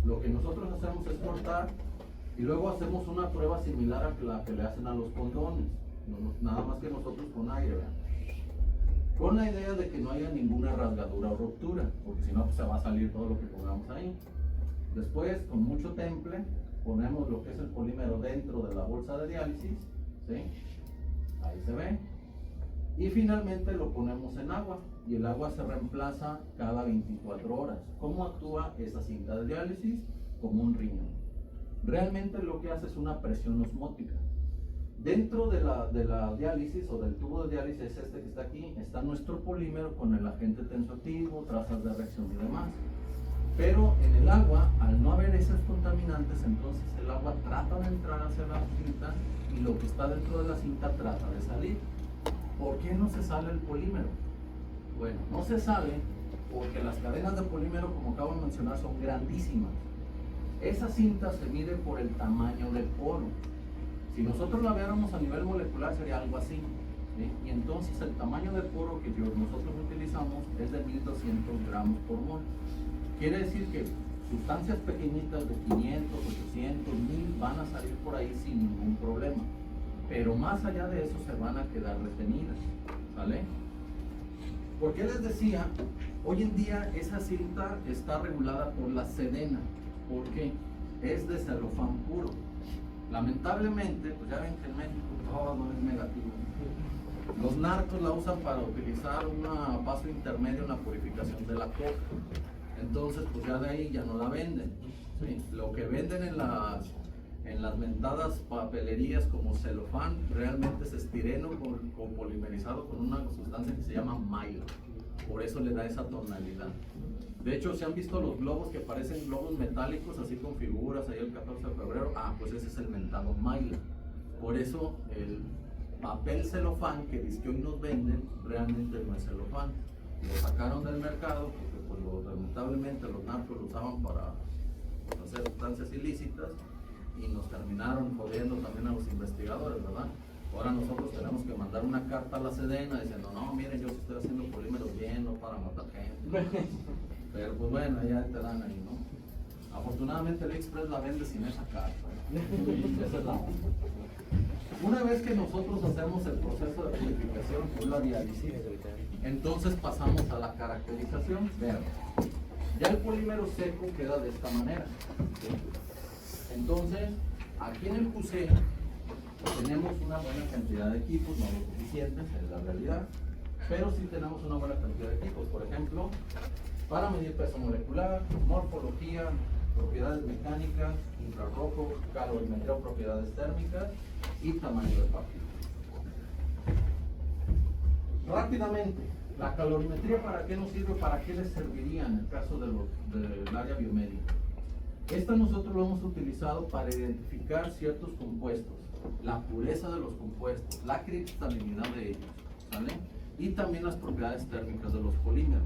Lo que nosotros hacemos es cortar y luego hacemos una prueba similar a la que le hacen a los condones, nada más que nosotros con aire, ¿verdad? Con la idea de que no haya ninguna rasgadura o ruptura, porque si no pues se va a salir todo lo que pongamos ahí. Después, con mucho temple, ponemos lo que es el polímero dentro de la bolsa de diálisis, ¿sí? Ahí se ve. Y finalmente lo ponemos en agua, y el agua se reemplaza cada 24 horas. ¿Cómo actúa esa cinta de diálisis? Como un riñón. Realmente lo que hace es una presión osmótica. Dentro de la diálisis o del tubo de diálisis este que está aquí, está nuestro polímero con el agente tensoactivo, trazas de reacción y demás. Pero en el agua, al no haber esos contaminantes, entonces el agua trata de entrar hacia la cinta y lo que está dentro de la cinta trata de salir. ¿Por qué no se sale el polímero? Bueno, no se sale porque las cadenas de polímero, como acabo de mencionar, son grandísimas. Esa cinta se mide por el tamaño del poro. Si nosotros la viéramos a nivel molecular sería algo así, ¿sí? Y entonces el tamaño del poro que nosotros utilizamos es de 1200 gramos por mol. Quiere decir que sustancias pequeñitas de 500, 800, 1000 van a salir por ahí sin ningún problema. Pero más allá de eso se van a quedar retenidas, ¿vale? ¿Por qué les decía? Hoy en día esa cinta está regulada por la Sedena. ¿Por qué? Es de celofán puro. Lamentablemente, pues ya ven que en México todo es negativo. Los narcos la usan para utilizar un paso intermedio en la purificación de la coca. Entonces, pues ya de ahí ya no la venden, ¿sí? Lo que venden en las mentadas papelerías como celofán realmente es estireno con polimerizado con una sustancia que se llama maila. Por eso le da esa tonalidad. De hecho, ¿se han visto los globos que parecen globos metálicos así con figuras ahí el 14 de febrero? Ah, pues ese es el mentado maila. Por eso el papel celofán que dice que hoy nos venden realmente no es celofán. Lo sacaron del mercado porque pues, lamentablemente los narcos lo usaban para hacer sustancias ilícitas y nos terminaron jodiendo también a los investigadores, ¿verdad? Ahora nosotros tenemos que mandar una carta a la Sedena diciendo, no, miren, yo estoy haciendo polímeros bien, no para matar gente. Pero pues bueno, ya te dan ahí, ¿no? Afortunadamente AliExpress la vende sin esa carta. Esa es la onda. Una vez que nosotros hacemos el proceso de purificación, que es la diálisis, entonces pasamos a la caracterización. Vean, ya el polímero seco queda de esta manera. Entonces, aquí en el QC tenemos una buena cantidad de equipos, no lo suficientes, es la realidad, pero sí tenemos una buena cantidad de equipos. Por ejemplo, para medir peso molecular, morfología, propiedades mecánicas, infrarrojo, calorimetría o propiedades térmicas y tamaño de partículas. Rápidamente, la calorimetría, ¿para qué nos sirve? ¿Para qué les serviría en el caso del área biomédica? Esta nosotros lo hemos utilizado para identificar ciertos compuestos, la pureza de los compuestos, la cristalizabilidad de ellos, ¿sale? Y también las propiedades térmicas de los polímeros.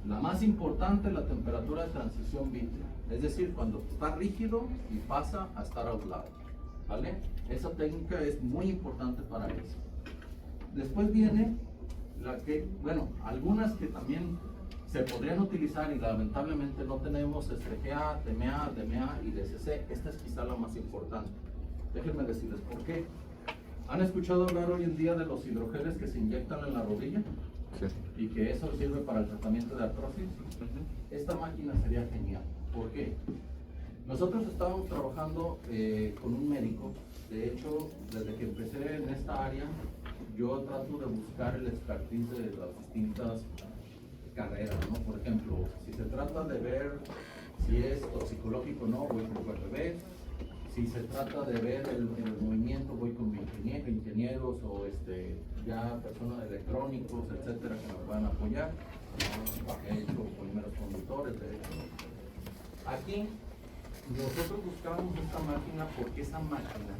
La más importante es la temperatura de transición vítrea, es decir, cuando está rígido y pasa a estar aislado, ¿vale? Esa técnica es muy importante para eso. Después viene la que, bueno, algunas que también se podrían utilizar y lamentablemente no tenemos GA, TMA, DMA y DCC. Esta es quizá la más importante. Déjenme decirles por qué. ¿Han escuchado hablar hoy en día de los hidrogeles que se inyectan en la rodilla? Sí. Y que eso sirve para el tratamiento de artrosis. Esta máquina sería genial. ¿Por qué? Nosotros estábamos trabajando con un médico. De hecho, desde que empecé en esta área, yo trato de buscar el expertise de las distintas carreras, ¿no? Por ejemplo, si se trata de ver si es toxicológico o no, voy con QRB. Si se trata de ver el movimiento, voy con ingenieros o ya personas electrónicos, etcétera, que me puedan apoyar. He hecho primeros conductores, de hecho. Aquí nosotros buscamos esta máquina porque esa máquina,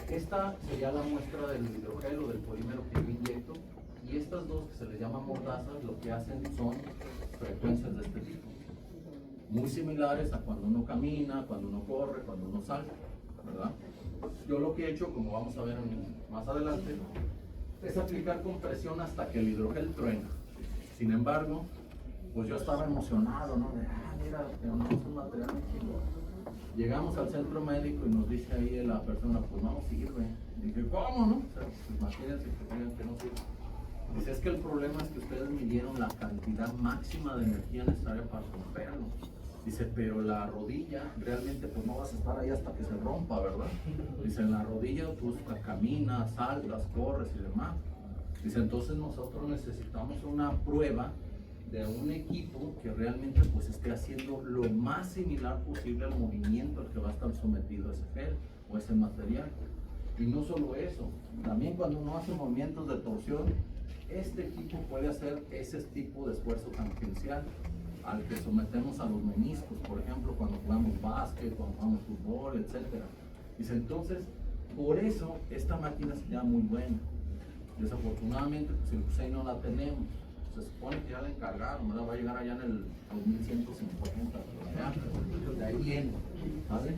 esta sería la muestra del hidrogel o del polímero que yo inyecto, y estas dos que se les llama mordazas, lo que hacen son frecuencias de este tipo, muy similares a cuando uno camina, cuando uno corre, cuando uno salta, ¿verdad? Yo lo que he hecho, como vamos a ver más adelante, es aplicar compresión hasta que el hidrogel truena. Sin embargo, pues yo estaba emocionado, ¿no? Mira, tenemos un material muy chido. Llegamos al centro médico y nos dice ahí la persona, pues no sirve. Y dije, ¿cómo no? O sea, pues imagínense que digan que no sirve. Dice, es que el problema es que ustedes midieron la cantidad máxima de energía necesaria para romperlo. Dice, pero la rodilla, realmente pues no vas a estar ahí hasta que se rompa, ¿verdad? Dice, en la rodilla tú caminas, saltas, corres y demás. Dice, entonces nosotros necesitamos una prueba de un equipo que realmente pues esté haciendo lo más similar posible al movimiento al que va a estar sometido ese gel o ese material. Y no solo eso, también cuando uno hace movimientos de torsión, este equipo puede hacer ese tipo de esfuerzo tangencial al que sometemos a los meniscos, por ejemplo, cuando jugamos básquet, cuando jugamos fútbol, etc. Dice, entonces, por eso esta máquina sería muy buena. Desafortunadamente, pues el CUSEI no la tenemos. Se supone que ya la encargaron, ¿verdad? Va a llegar allá en el 2150, pero de ahí viene, ¿vale?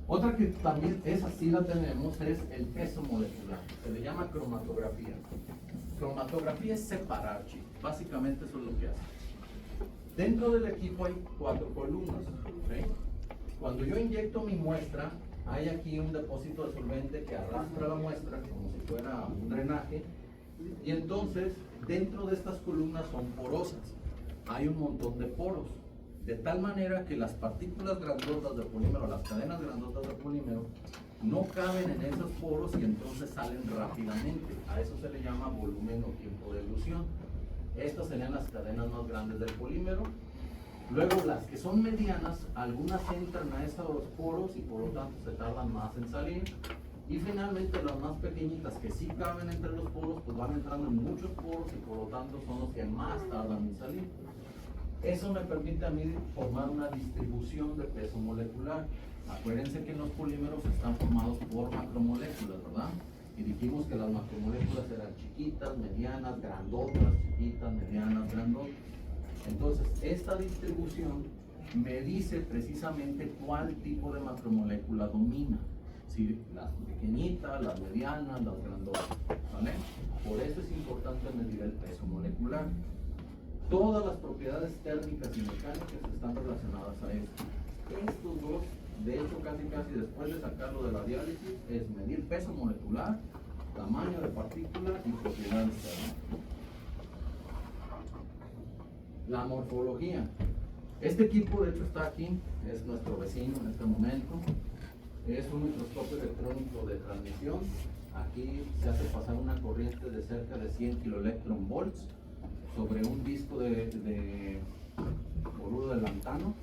Otra que también esa sí la tenemos es el peso molecular, se le llama cromatografía. Cromatografía es separar, chicos, básicamente eso es lo que hace. Dentro del equipo hay 4 columnas, ¿okay? Cuando yo inyecto mi muestra, hay aquí un depósito de solvente que arrastra la muestra como si fuera un drenaje, y entonces dentro de estas columnas son porosas, hay un montón de poros, de tal manera que las partículas grandotas de polímero, las cadenas grandotas de polímero, no caben en esos poros y entonces salen rápidamente. A eso se le llama volumen o tiempo de elusión. Estas serían las cadenas más grandes del polímero. Luego las que son medianas, algunas entran a esos poros y por lo tanto se tardan más en salir. Y finalmente las más pequeñitas que sí caben entre los poros, pues van entrando en muchos poros y por lo tanto son los que más tardan en salir. Eso me permite a mí formar una distribución de peso molecular. Acuérdense que los polímeros están formados por macromoléculas, ¿verdad? Y dijimos que las macromoléculas eran chiquitas, medianas, grandotas, chiquitas, medianas, grandotas. Entonces, esta distribución me dice precisamente cuál tipo de macromolécula domina. Si las pequeñitas, las medianas, las grandotas, ¿vale? Por eso es importante medir el peso molecular. Todas las propiedades térmicas y mecánicas están relacionadas a esto. Estos dos, de hecho, casi después de sacarlo de la diálisis, es medir peso molecular, tamaño de partícula y propiedades térmicas. La morfología. Este equipo, de hecho, está aquí, es nuestro vecino en este momento. Es un microscopio electrónico de transmisión. Aquí se hace pasar una corriente de cerca de 100 kiloelectronvolts sobre un disco de boruro de lantano.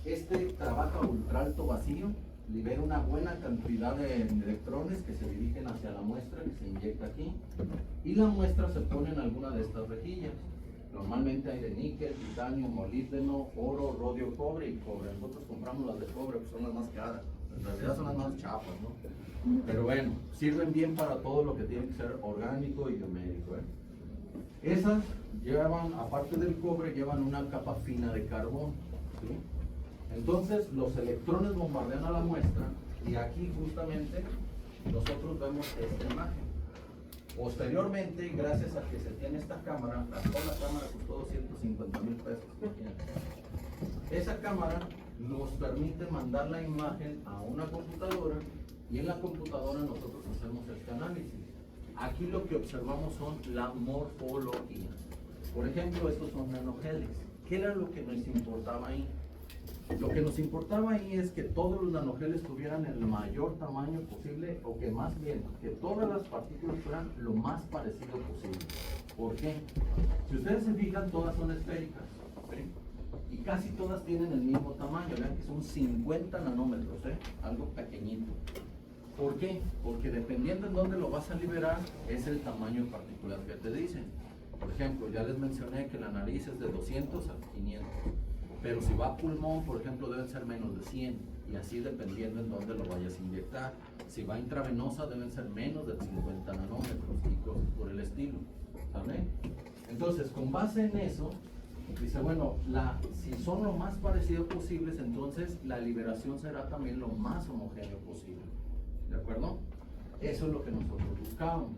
Este trabaja a ultraalto vacío, libera una buena cantidad de electrones que se dirigen hacia la muestra que se inyecta aquí, y la muestra se pone en alguna de estas rejillas. Normalmente hay de níquel, titanio, molibdeno, oro, rodio, cobre y cobre. Nosotros compramos las de cobre, pues son las más caras. En realidad son las más chapas, ¿no? Pero bueno, sirven bien para todo lo que tiene que ser orgánico y biomédico, ¿eh? Esas llevan, aparte del cobre, llevan una capa fina de carbón, ¿sí? Entonces los electrones bombardean a la muestra y aquí justamente nosotros vemos esta imagen. Posteriormente, gracias a que se tiene esta cámara, la sola cámara costó 250,000 pesos. Esa cámara nos permite mandar la imagen a una computadora y en la computadora nosotros hacemos este análisis. Aquí lo que observamos son la morfología. Por ejemplo, estos son nanogeles. ¿Qué era lo que nos importaba ahí? Lo que nos importaba ahí es que todos los nanogeles tuvieran el mayor tamaño posible, o que más bien, que todas las partículas fueran lo más parecido posible. ¿Por qué? Si ustedes se fijan, todas son esféricas, ¿sí? Y casi todas tienen el mismo tamaño. Vean que son 50 nanómetros, algo pequeñito. ¿Por qué? Porque dependiendo en dónde lo vas a liberar, es el tamaño particular que te dicen. Por ejemplo, ya les mencioné que la nariz es de 200 a 500. Pero si va a pulmón, por ejemplo, deben ser menos de 100, y así dependiendo en dónde lo vayas a inyectar. Si va intravenosa, deben ser menos de 50 nanómetros y cosas por el estilo, ¿sale? Entonces, con base en eso, dice, bueno, si son lo más parecido posibles, entonces la liberación será también lo más homogéneo posible, ¿de acuerdo? Eso es lo que nosotros buscábamos.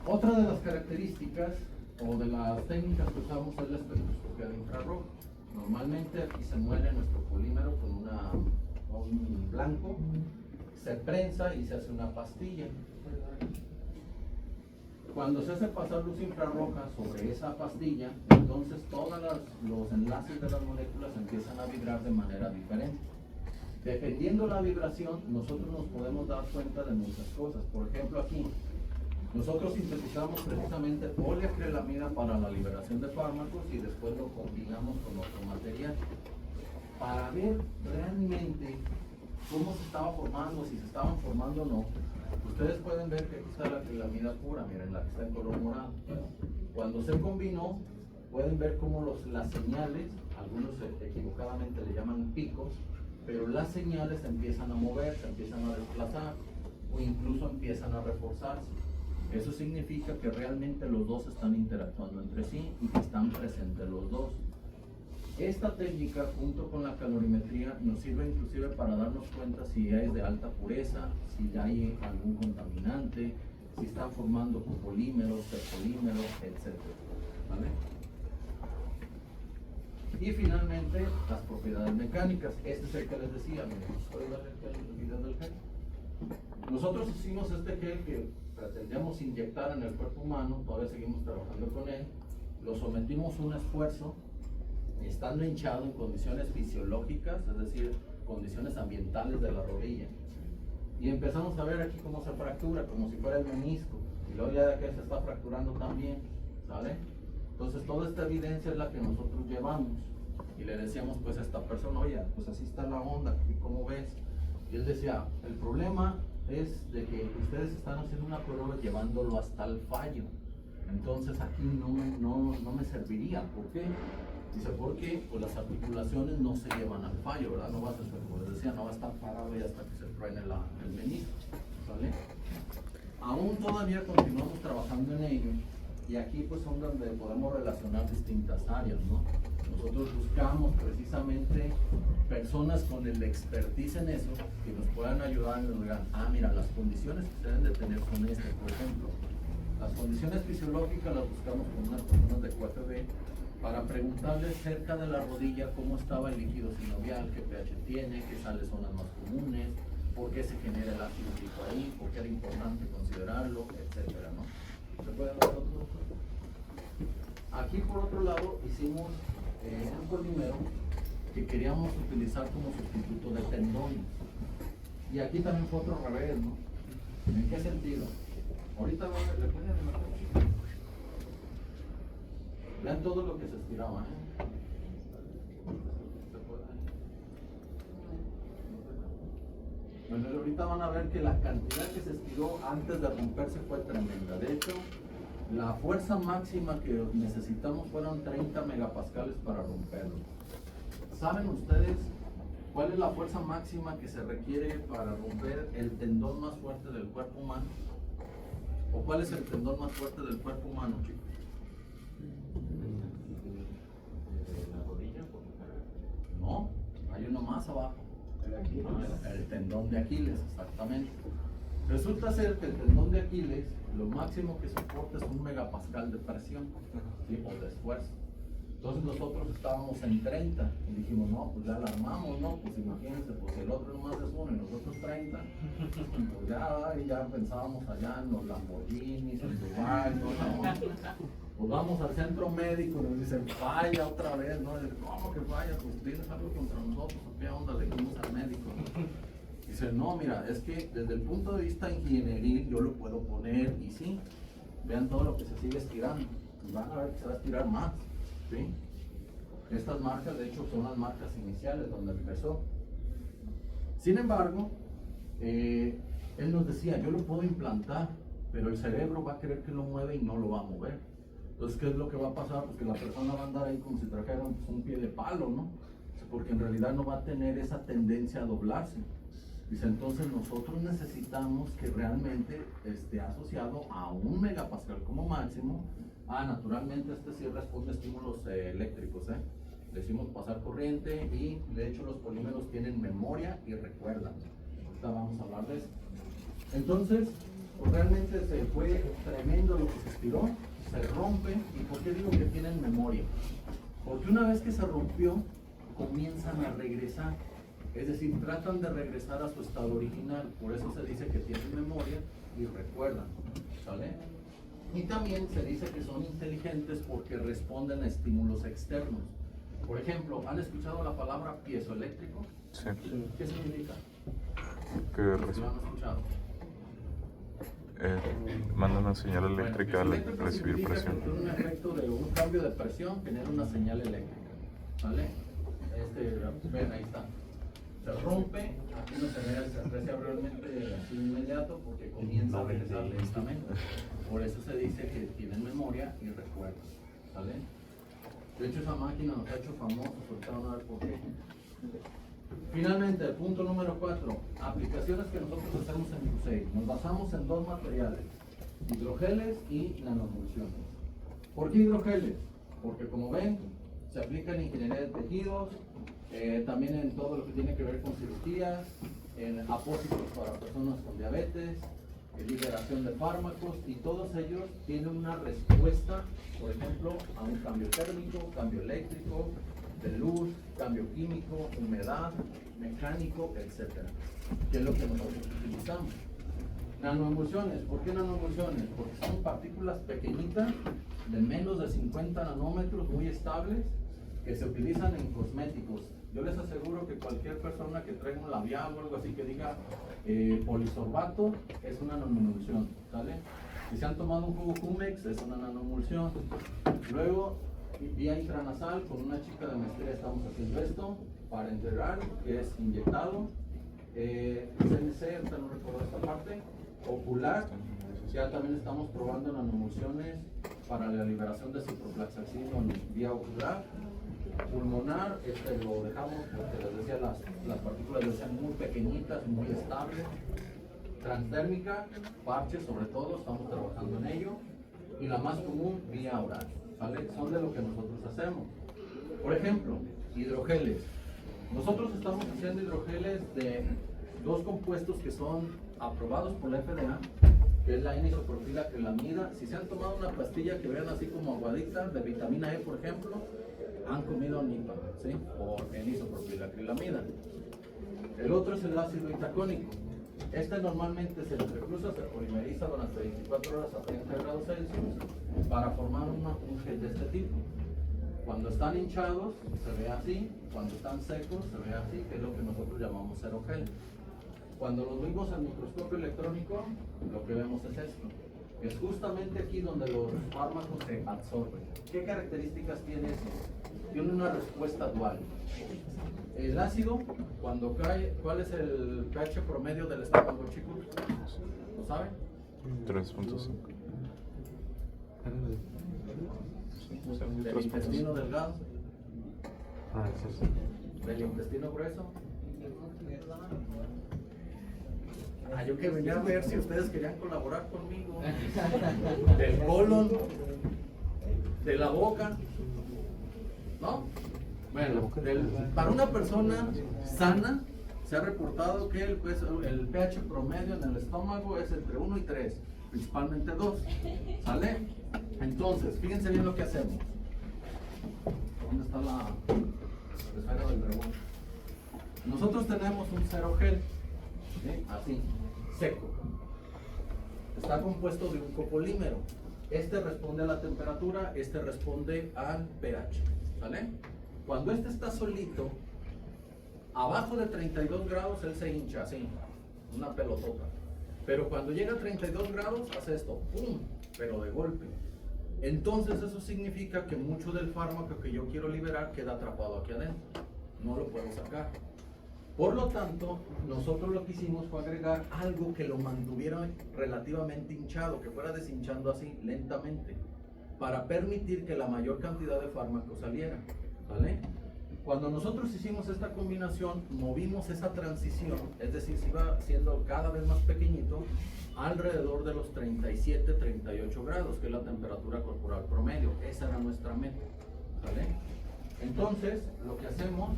Otra de las características o de las técnicas que usamos es la espectroscopia de infrarrojo. Normalmente aquí se muele nuestro polímero con un blanco, se prensa y se hace una pastilla. Cuando se hace pasar luz infrarroja sobre esa pastilla, entonces todos los enlaces de las moléculas empiezan a vibrar de manera diferente. Dependiendo la vibración, nosotros nos podemos dar cuenta de muchas cosas. Por ejemplo, aquí nosotros sintetizamos precisamente poliacrilamida para la liberación de fármacos y después lo combinamos con otro material para ver realmente cómo se estaba formando, si se estaban formando o no. Ustedes pueden ver que aquí está la acrilamida pura, miren, la que está en color morado. Cuando se combinó, pueden ver cómo las señales, algunos equivocadamente le llaman picos, pero las señales se empiezan a mover, se empiezan a desplazar o incluso empiezan a reforzarse. Eso significa que realmente los dos están interactuando entre sí y que están presentes los dos. Esta técnica, junto con la calorimetría, nos sirve inclusive para darnos cuenta si es de alta pureza, si hay algún contaminante, si están formando copolímeros, terpolímeros, etc. ¿Vale? Y finalmente, las propiedades mecánicas. Este es el que les decía. ¿Puedes darle el video del gel? Nosotros hicimos este gel que pretendíamos inyectar en el cuerpo humano, todavía seguimos trabajando con él. Lo sometimos a un esfuerzo, estando hinchado en condiciones fisiológicas, es decir, condiciones ambientales de la rodilla. Y empezamos a ver aquí cómo se fractura, como si fuera el menisco. Y luego ya de que se está fracturando también, ¿sale? Entonces toda esta evidencia es la que nosotros llevamos. Y le decíamos pues a esta persona, oye, pues así está la onda, ¿cómo ves? Y él decía, el problema es de que ustedes están haciendo una prueba llevándolo hasta el fallo. Entonces aquí no me serviría. ¿Por qué? Dice, porque pues las articulaciones no se llevan al fallo, ¿verdad? No vas a estar, como les decía, no va a estar parado y hasta que se truene el menisco, ¿vale? Aún todavía continuamos trabajando en ello, y aquí pues son donde podemos relacionar distintas áreas, ¿no? Nosotros buscamos precisamente personas con el expertise en eso que nos puedan ayudar y nos digan, mira, las condiciones que se deben de tener son estas, por ejemplo. Las condiciones fisiológicas las buscamos con unas personas de 4B para preguntarles cerca de la rodilla cómo estaba el líquido sinovial, qué pH tiene, qué sales son las más comunes, por qué se genera el ácido úrico ahí, por qué era importante considerarlo, etcétera, ¿no? ¿Se puede ver otro? Aquí por otro lado hicimos un polímero que queríamos utilizar como sustituto de tendones. Y aquí también fue otro revés, ¿no? ¿En qué sentido? Ahorita le pueden animar. Vean todo lo que se estiraba, ¿eh? Bueno, ahorita van a ver que la cantidad que se estiró antes de romperse fue tremenda. De hecho, la fuerza máxima que necesitamos fueron 30 megapascales para romperlo. ¿Saben ustedes cuál es la fuerza máxima que se requiere para romper el tendón más fuerte del cuerpo humano? ¿O cuál es el tendón más fuerte del cuerpo humano, chicos? ¿La rodilla? No, hay uno más abajo. El tendón de Aquiles, exactamente. Resulta ser que el tendón de Aquiles, lo máximo que soporta es 1 megapascal de presión, ¿sí? O de esfuerzo. Entonces nosotros estábamos en 30 y dijimos, no, pues ya la armamos, ¿no? Pues imagínense, pues el otro nomás es 1 y nosotros 30. Pues ya pensábamos allá en los Lamborghinis, en Dubái, ¿no? Pues vamos al centro médico y nos dicen, falla otra vez, ¿no? Y, ¿cómo que falla? Pues tienes algo contra nosotros, ¿qué onda? Le dijimos al médico, ¿no? Dice, no, mira, es que desde el punto de vista ingenieril yo lo puedo poner y sí, vean todo lo que se sigue estirando y van a ver que se va a estirar más, ¿sí? Estas marcas, de hecho, son las marcas iniciales donde empezó. Sin embargo, él nos decía, yo lo puedo implantar, pero el cerebro va a querer que lo mueva y no lo va a mover. Entonces, ¿qué es lo que va a pasar? Pues que la persona va a andar ahí como si trajera un pie de palo, ¿no? Porque en realidad no va a tener esa tendencia a doblarse. Dice, entonces nosotros necesitamos que realmente esté asociado a 1 megapascal como máximo. Naturalmente este sí responde a estímulos eléctricos, ¿eh? Le decimos pasar corriente y de hecho los polímeros tienen memoria y recuerdan. Ahorita vamos a hablar de eso. Entonces, pues realmente se fue tremendo lo que se estiró, se rompe. ¿Y por qué digo que tienen memoria? Porque una vez que se rompió, comienzan a regresar. Es decir, tratan de regresar a su estado original, por eso se dice que tienen memoria y recuerdan, ¿sale? Y también se dice que son inteligentes porque responden a estímulos externos. Por ejemplo, ¿han escuchado la palabra piezoeléctrico? Sí. ¿Qué significa? Que ¿Lo han escuchado? manda una señal eléctrica al Eléctrico recibir significa presión. que un efecto de un cambio de presión genera una señal eléctrica, ¿vale? Ven, ahí está. Se rompe, aquí no se aprecia realmente así de inmediato porque comienza a regresar lentamente. Por eso se dice que tienen memoria y recuerdo, ¿vale? De hecho, esa máquina nos ha hecho famosos, ahorita van a ver por qué. Finalmente, el punto número 4, aplicaciones que nosotros hacemos en USAID. Nos basamos en 2 materiales, hidrogeles y nanoemulsiones. ¿Por qué hidrogeles? Porque como ven, se aplica en ingeniería de tejidos, también en todo lo que tiene que ver con cirugías, en apósitos para personas con diabetes, en liberación de fármacos, y todos ellos tienen una respuesta, por ejemplo, a un cambio térmico, cambio eléctrico, de luz, cambio químico, humedad, mecánico, etc. Que es lo que nosotros utilizamos. Nanoemulsiones, ¿por qué nanoemulsiones? Porque son partículas pequeñitas de menos de 50 nanómetros, muy estables, que se utilizan en cosméticos. Yo les aseguro que cualquier persona que traiga un labial o algo así que diga polisorbato es una nanoemulsión, ¿sale? Si se han tomado un jugo Jumex es una nanoemulsión. Luego, vía intranasal, con una chica de maestría estamos haciendo esto para integrar, que es inyectado. CNC, ahorita no recuerdo esta parte. Ocular, ya también estamos probando nanoemulsiones para la liberación de ciprofloxacino en vía ocular. Pulmonar, lo dejamos porque les decía, las partículas les sean muy pequeñitas, muy estables. Transdérmica, parches sobre todo, estamos trabajando en ello. Y la más común, vía oral, ¿vale? Son de lo que nosotros hacemos. Por ejemplo, hidrogeles. Nosotros estamos haciendo hidrogeles de dos compuestos que son aprobados por la FDA, que es la N-isopropilacrilamida. Si se han tomado una pastilla que vean así como aguadita de vitamina E, por ejemplo, han comido nipa, ¿sí? O N-isopropilacrilamida. El otro es el ácido itacónico. Este normalmente se entrecruza, se polimeriza durante 24 horas a 30 grados Celsius para formar un gel de este tipo. Cuando están hinchados se ve así, cuando están secos se ve así, que es lo que nosotros llamamos aerogel. Cuando los vimos al microscopio electrónico, lo que vemos es esto. Es justamente aquí donde los fármacos se absorben. ¿Qué características tiene eso? Tiene una respuesta dual. El ácido, cuando cae, ¿cuál es el pH promedio del estómago, chicos? ¿Lo saben? 3.5. Del intestino delgado, Ah, eso sí. del intestino grueso. Yo que venía a ver si ustedes querían colaborar conmigo. Del colon, de la boca, ¿no? Bueno, para una persona sana se ha reportado que el pH promedio en el estómago es entre 1 y 3, principalmente 2. ¿Sale? Entonces, fíjense bien lo que hacemos. ¿Dónde está la esfera del dragón? Nosotros tenemos un cerogel, ¿sí? Así, seco. Está compuesto de un copolímero. Este responde a la temperatura, este responde al pH. ¿Sale? Cuando este está solito, abajo de 32 grados, él se hincha así, una pelotota. Pero cuando llega a 32 grados, hace esto, ¡pum!, pero de golpe. Entonces eso significa que mucho del fármaco que yo quiero liberar queda atrapado aquí adentro. No lo puedo sacar. Por lo tanto, nosotros lo que hicimos fue agregar algo que lo mantuviera relativamente hinchado, que fuera deshinchando así lentamente, para permitir que la mayor cantidad de fármaco saliera. ¿Vale? Cuando nosotros hicimos esta combinación, movimos esa transición, es decir, se iba siendo cada vez más pequeñito, alrededor de los 37-38 grados, que es la temperatura corporal promedio. Esa era nuestra meta. ¿Vale? Entonces, lo que hacemos,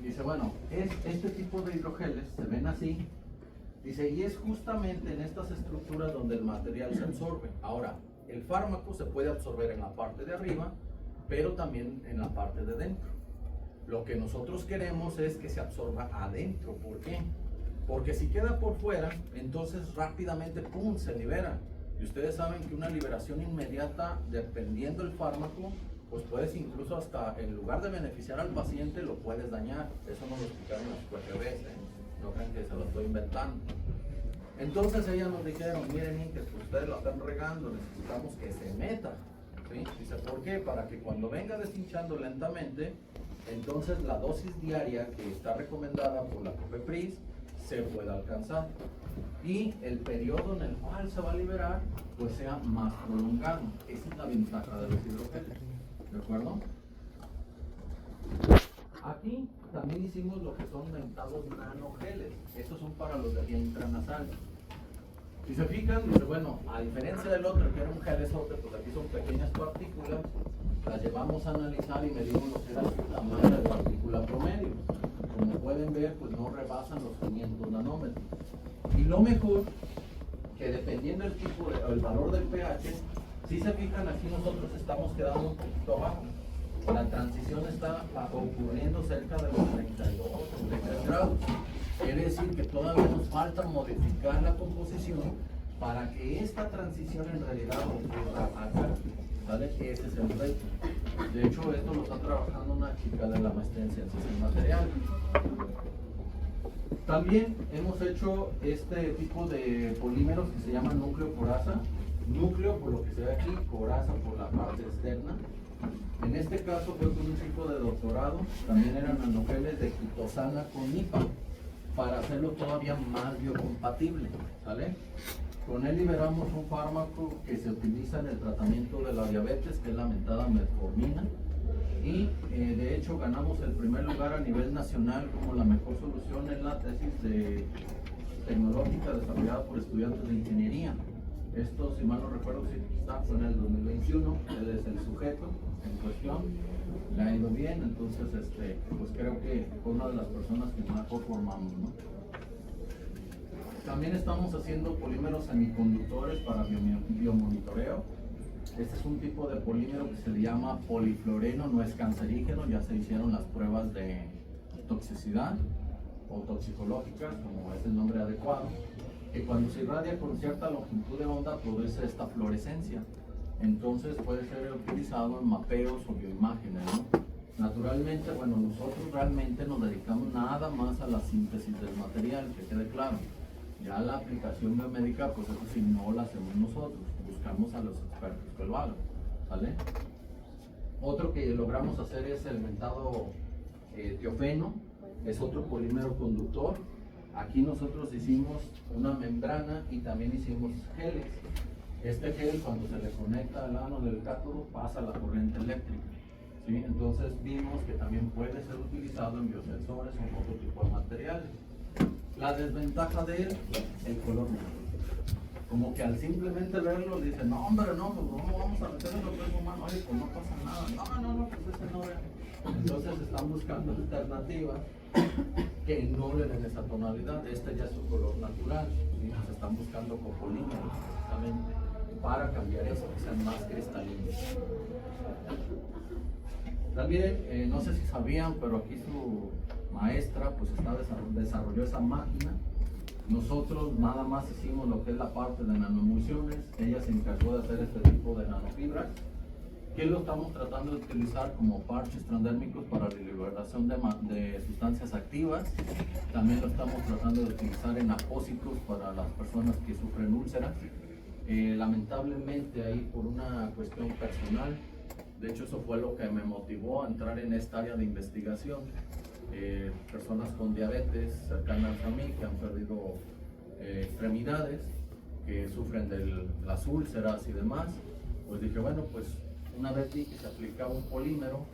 dice, bueno, este tipo de hidrogeles se ven así, dice, y es justamente en estas estructuras donde el material se absorbe. Ahora, el fármaco se puede absorber en la parte de arriba, pero también en la parte de dentro. Lo que nosotros queremos es que se absorba adentro. ¿Por qué? Porque si queda por fuera, entonces rápidamente, ¡pum!, se libera. Y ustedes saben que una liberación inmediata, dependiendo del fármaco, pues puedes incluso hasta, en lugar de beneficiar al paciente, lo puedes dañar. Eso nos lo explicaron las QRBs, ¿eh? No crean que se lo estoy inventando. Entonces ellas nos dijeron, miren, que ustedes lo están regando, necesitamos que se meta. ¿Sí? Dice, ¿por qué? Para que cuando venga deshinchando lentamente, entonces la dosis diaria que está recomendada por la COFEPRIS se pueda alcanzar y el periodo en el cual se va a liberar pues sea más prolongado. Esa es la ventaja de los hidrogeles, ¿de acuerdo? Aquí también hicimos lo que son mentados nanogeles. Estos son para los de vía intranasal. Si se fijan, dice, bueno, a diferencia del otro que era un gelesote, pues aquí son pequeñas partículas, las llevamos a analizar y medimos lo que era su tamaño de partícula promedio. Como pueden ver, pues no rebasan los 500 nanómetros. Y lo mejor, que dependiendo del tipo, el valor del pH, si se fijan, aquí nosotros estamos quedando un poquito abajo. La transición está ocurriendo cerca de los 32 o 33 grados. Quiere decir que todavía nos falta modificar la composición para que esta transición en realidad ocurra acá. ¿Vale? Ese es el reto. De hecho, esto lo está trabajando una chica de la maestría en ciencias del material. También hemos hecho este tipo de polímeros que se llaman núcleo coraza. Núcleo por lo que se ve aquí, coraza por la parte externa. En este caso fue con un tipo de doctorado, también eran nanogeles de quitosana con nipa, para hacerlo todavía más biocompatible, ¿sale? Con él liberamos un fármaco que se utiliza en el tratamiento de la diabetes, que es la mentada metformina, y de hecho ganamos el primer lugar a nivel nacional como la mejor solución en la tesis tecnológica desarrollada por estudiantes de ingeniería. Esto, si mal no recuerdo, si está fue en el 2021. Él es el sujeto en cuestión. Le ha ido bien, entonces pues creo que fue una de las personas que mejor formamos, ¿no? También estamos haciendo polímeros semiconductores para biomonitoreo. Este es un tipo de polímero que se le llama polifluoreno, no es cancerígeno, ya se hicieron las pruebas de toxicidad o toxicológicas, como es el nombre adecuado, que cuando se irradia con cierta longitud de onda produce esta fluorescencia. Entonces puede ser utilizado en mapeos o bioimágenes, ¿no? Naturalmente, bueno, nosotros realmente nos dedicamos nada más a la síntesis del material, que quede claro. Ya la aplicación biomédica, pues eso sí no la hacemos nosotros, buscamos a los expertos que lo hagan, ¿vale? Otro que logramos hacer es el mentado tiofeno, es otro polímero conductor. Aquí nosotros hicimos una membrana y también hicimos geles. Este gel, cuando se le conecta al ano del cátodo, pasa la corriente eléctrica, ¿sí? Entonces vimos que también puede ser utilizado en biosensores o en otro tipo de materiales. La desventaja de él, el color negro. Como que al simplemente verlo dicen, no hombre, no, pues no vamos a meter en el cuerpo humano, oye, pues no pasa nada. No, pues ese no ve. Entonces están buscando alternativas que no le den esa tonalidad. Este ya es su color natural, ¿sí? Pues están buscando copolímeros justamente para cambiar eso, que sean más cristalinos. También, no sé si sabían, pero aquí su maestra pues desarrolló esa máquina. Nosotros nada más hicimos lo que es la parte de nanoemulsiones. Ella se encargó de hacer este tipo de nanofibras, que lo estamos tratando de utilizar como parches transdérmicos para la liberación de sustancias activas. También lo estamos tratando de utilizar en apósitos para las personas que sufren úlceras. Lamentablemente ahí por una cuestión personal, de hecho eso fue lo que me motivó a entrar en esta área de investigación. Personas con diabetes cercanas a mí que han perdido extremidades, que sufren de las úlceras y demás, pues dije, bueno, pues una vez vi que se aplicaba un polímero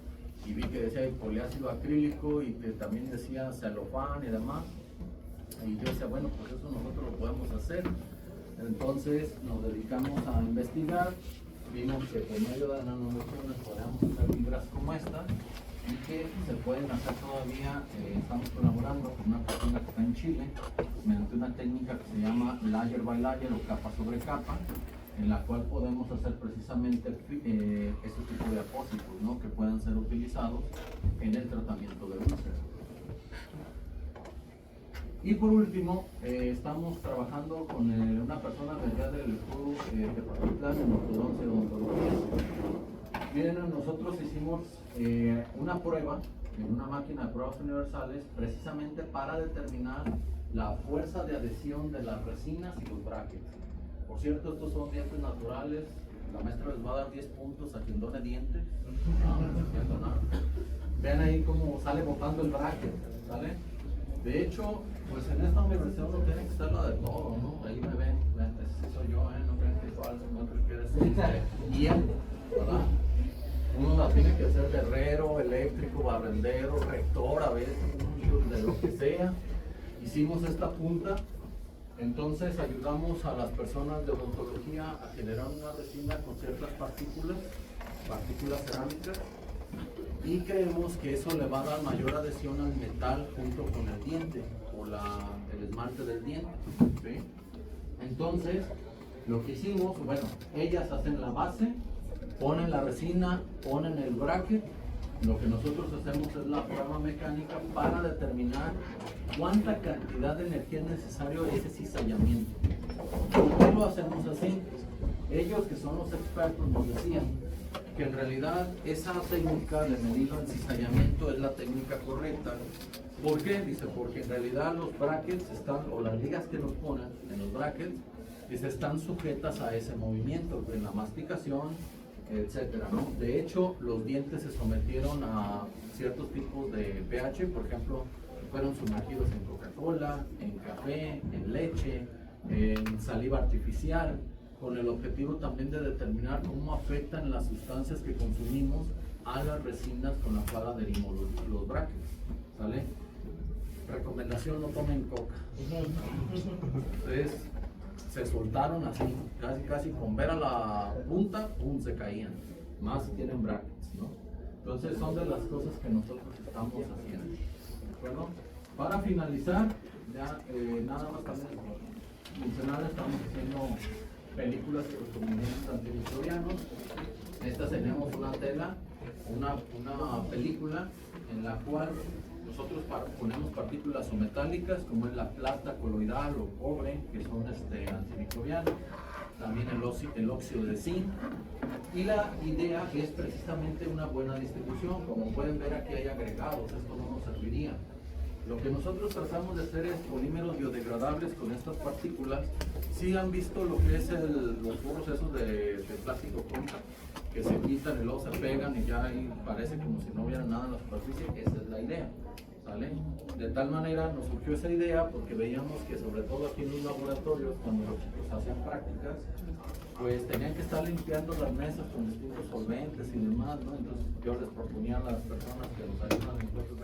y vi que decía poliácido acrílico y que también decía celofán y demás, y yo decía, bueno, pues eso nosotros lo podemos hacer. Entonces nos dedicamos a investigar, vimos que por medio de nanoemulsiones podíamos hacer fibras como esta y que se pueden hacer todavía. Estamos colaborando con una persona que está en Chile mediante una técnica que se llama layer by layer o capa sobre capa, en la cual podemos hacer precisamente este tipo de apósitos, ¿no? Que puedan ser utilizados en el tratamiento de úlceras. Y por último, estamos trabajando con una persona de allá del club de Patitlán en ortodoncia y odontología. Miren, nosotros hicimos una prueba en una máquina de pruebas universales precisamente para determinar la fuerza de adhesión de las resinas y los brackets. Por cierto, estos son dientes naturales. La maestra les va a dar 10 puntos a quien done dientes. No entiendo nada. Vean ahí cómo sale botando el bracket, ¿sale? De hecho, pues en esta universidad uno tiene que ser la de todo, ¿no? Ahí me ven, ese soy yo, no crean que es falso, no crean que eres guía, ¿verdad? Uno la tiene que hacer de herrero, eléctrico, barrendero, rector, a veces, de lo que sea. Hicimos esta punta, entonces ayudamos a las personas de odontología a generar una resina con ciertas partículas cerámicas, y creemos que eso le va a dar mayor adhesión al metal junto con el diente o el esmalte del diente, ¿sí? Entonces lo que hicimos, bueno, ellas hacen la base, ponen la resina, ponen el bracket. Lo que nosotros hacemos es la prueba mecánica para determinar cuánta cantidad de energía es necesario a ese cizallamiento. ¿Por qué lo hacemos así? Ellos, que son los expertos, nos decían que en realidad esa técnica de medir el cizallamiento es la técnica correcta. ¿Por qué? Dice, porque en realidad los brackets están, o las ligas que nos ponen en los brackets, dice, están sujetas a ese movimiento, en la masticación, etcétera, ¿no? De hecho, los dientes se sometieron a ciertos tipos de pH, por ejemplo, fueron sumergidos en Coca-Cola, en café, en leche, en saliva artificial, con el objetivo también de determinar cómo afectan las sustancias que consumimos a las resinas con la cual adherimos los brackets, ¿sale? Recomendación: no tomen coca. Entonces, se soltaron así, casi con ver a la punta, pum, se caían. Más si tienen brackets, ¿no? Entonces son de las cosas que nosotros estamos haciendo. ¿De acuerdo? Para finalizar, ya nada más también mencionar, estamos haciendo películas con movimientos antivictorianos. Esta tenemos una tela, una película en la cual nosotros ponemos partículas o metálicas como es la plata coloidal o cobre, que son antimicrobianos, también el óxido de zinc, y la idea es precisamente una buena distribución. Como pueden ver, aquí hay agregados, esto no nos serviría. Lo que nosotros tratamos de hacer es polímeros biodegradables con estas partículas. Si han visto lo que es los forros esos de plástico concha, que se quitan y luego se pegan y ya ahí parece como si no hubiera nada en la superficie, esa es la idea, ¿sale? De tal manera nos surgió esa idea porque veíamos que sobre todo aquí en los laboratorios, cuando los chicos hacían prácticas, pues tenían que estar limpiando las mesas con distintos solventes y demás, ¿no? Entonces yo les proponía a las personas que nos ayudan en PPB,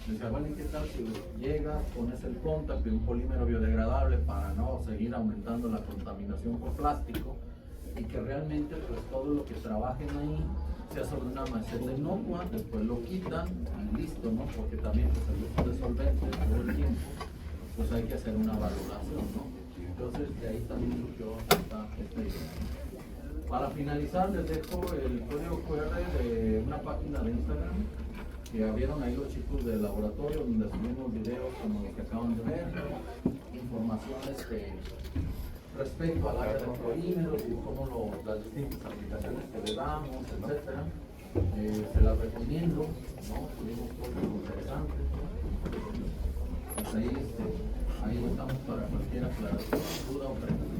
les decía, bueno, ¿y qué tal si llegas, pones el contact de un polímero biodegradable para no seguir aumentando la contaminación por plástico, y que realmente pues todo lo que trabajen ahí sea sobre una maceta inocua, después lo quitan y listo, ¿no? Porque también pues el uso de solventes todo el tiempo, pues hay que hacer una valoración, ¿no? Entonces de ahí también surgió esta idea. Para finalizar les dejo el código QR de una página de Instagram que abrieron ahí los chicos del laboratorio, donde subimos videos como los que acaban de ver, información respecto al área de polímeros y cómo las distintas aplicaciones que le damos, etcétera. Se las recomiendo, ¿no? Tuvimos cosas interesantes. Pues ahí estamos para cualquier aclaración, duda o pregunta.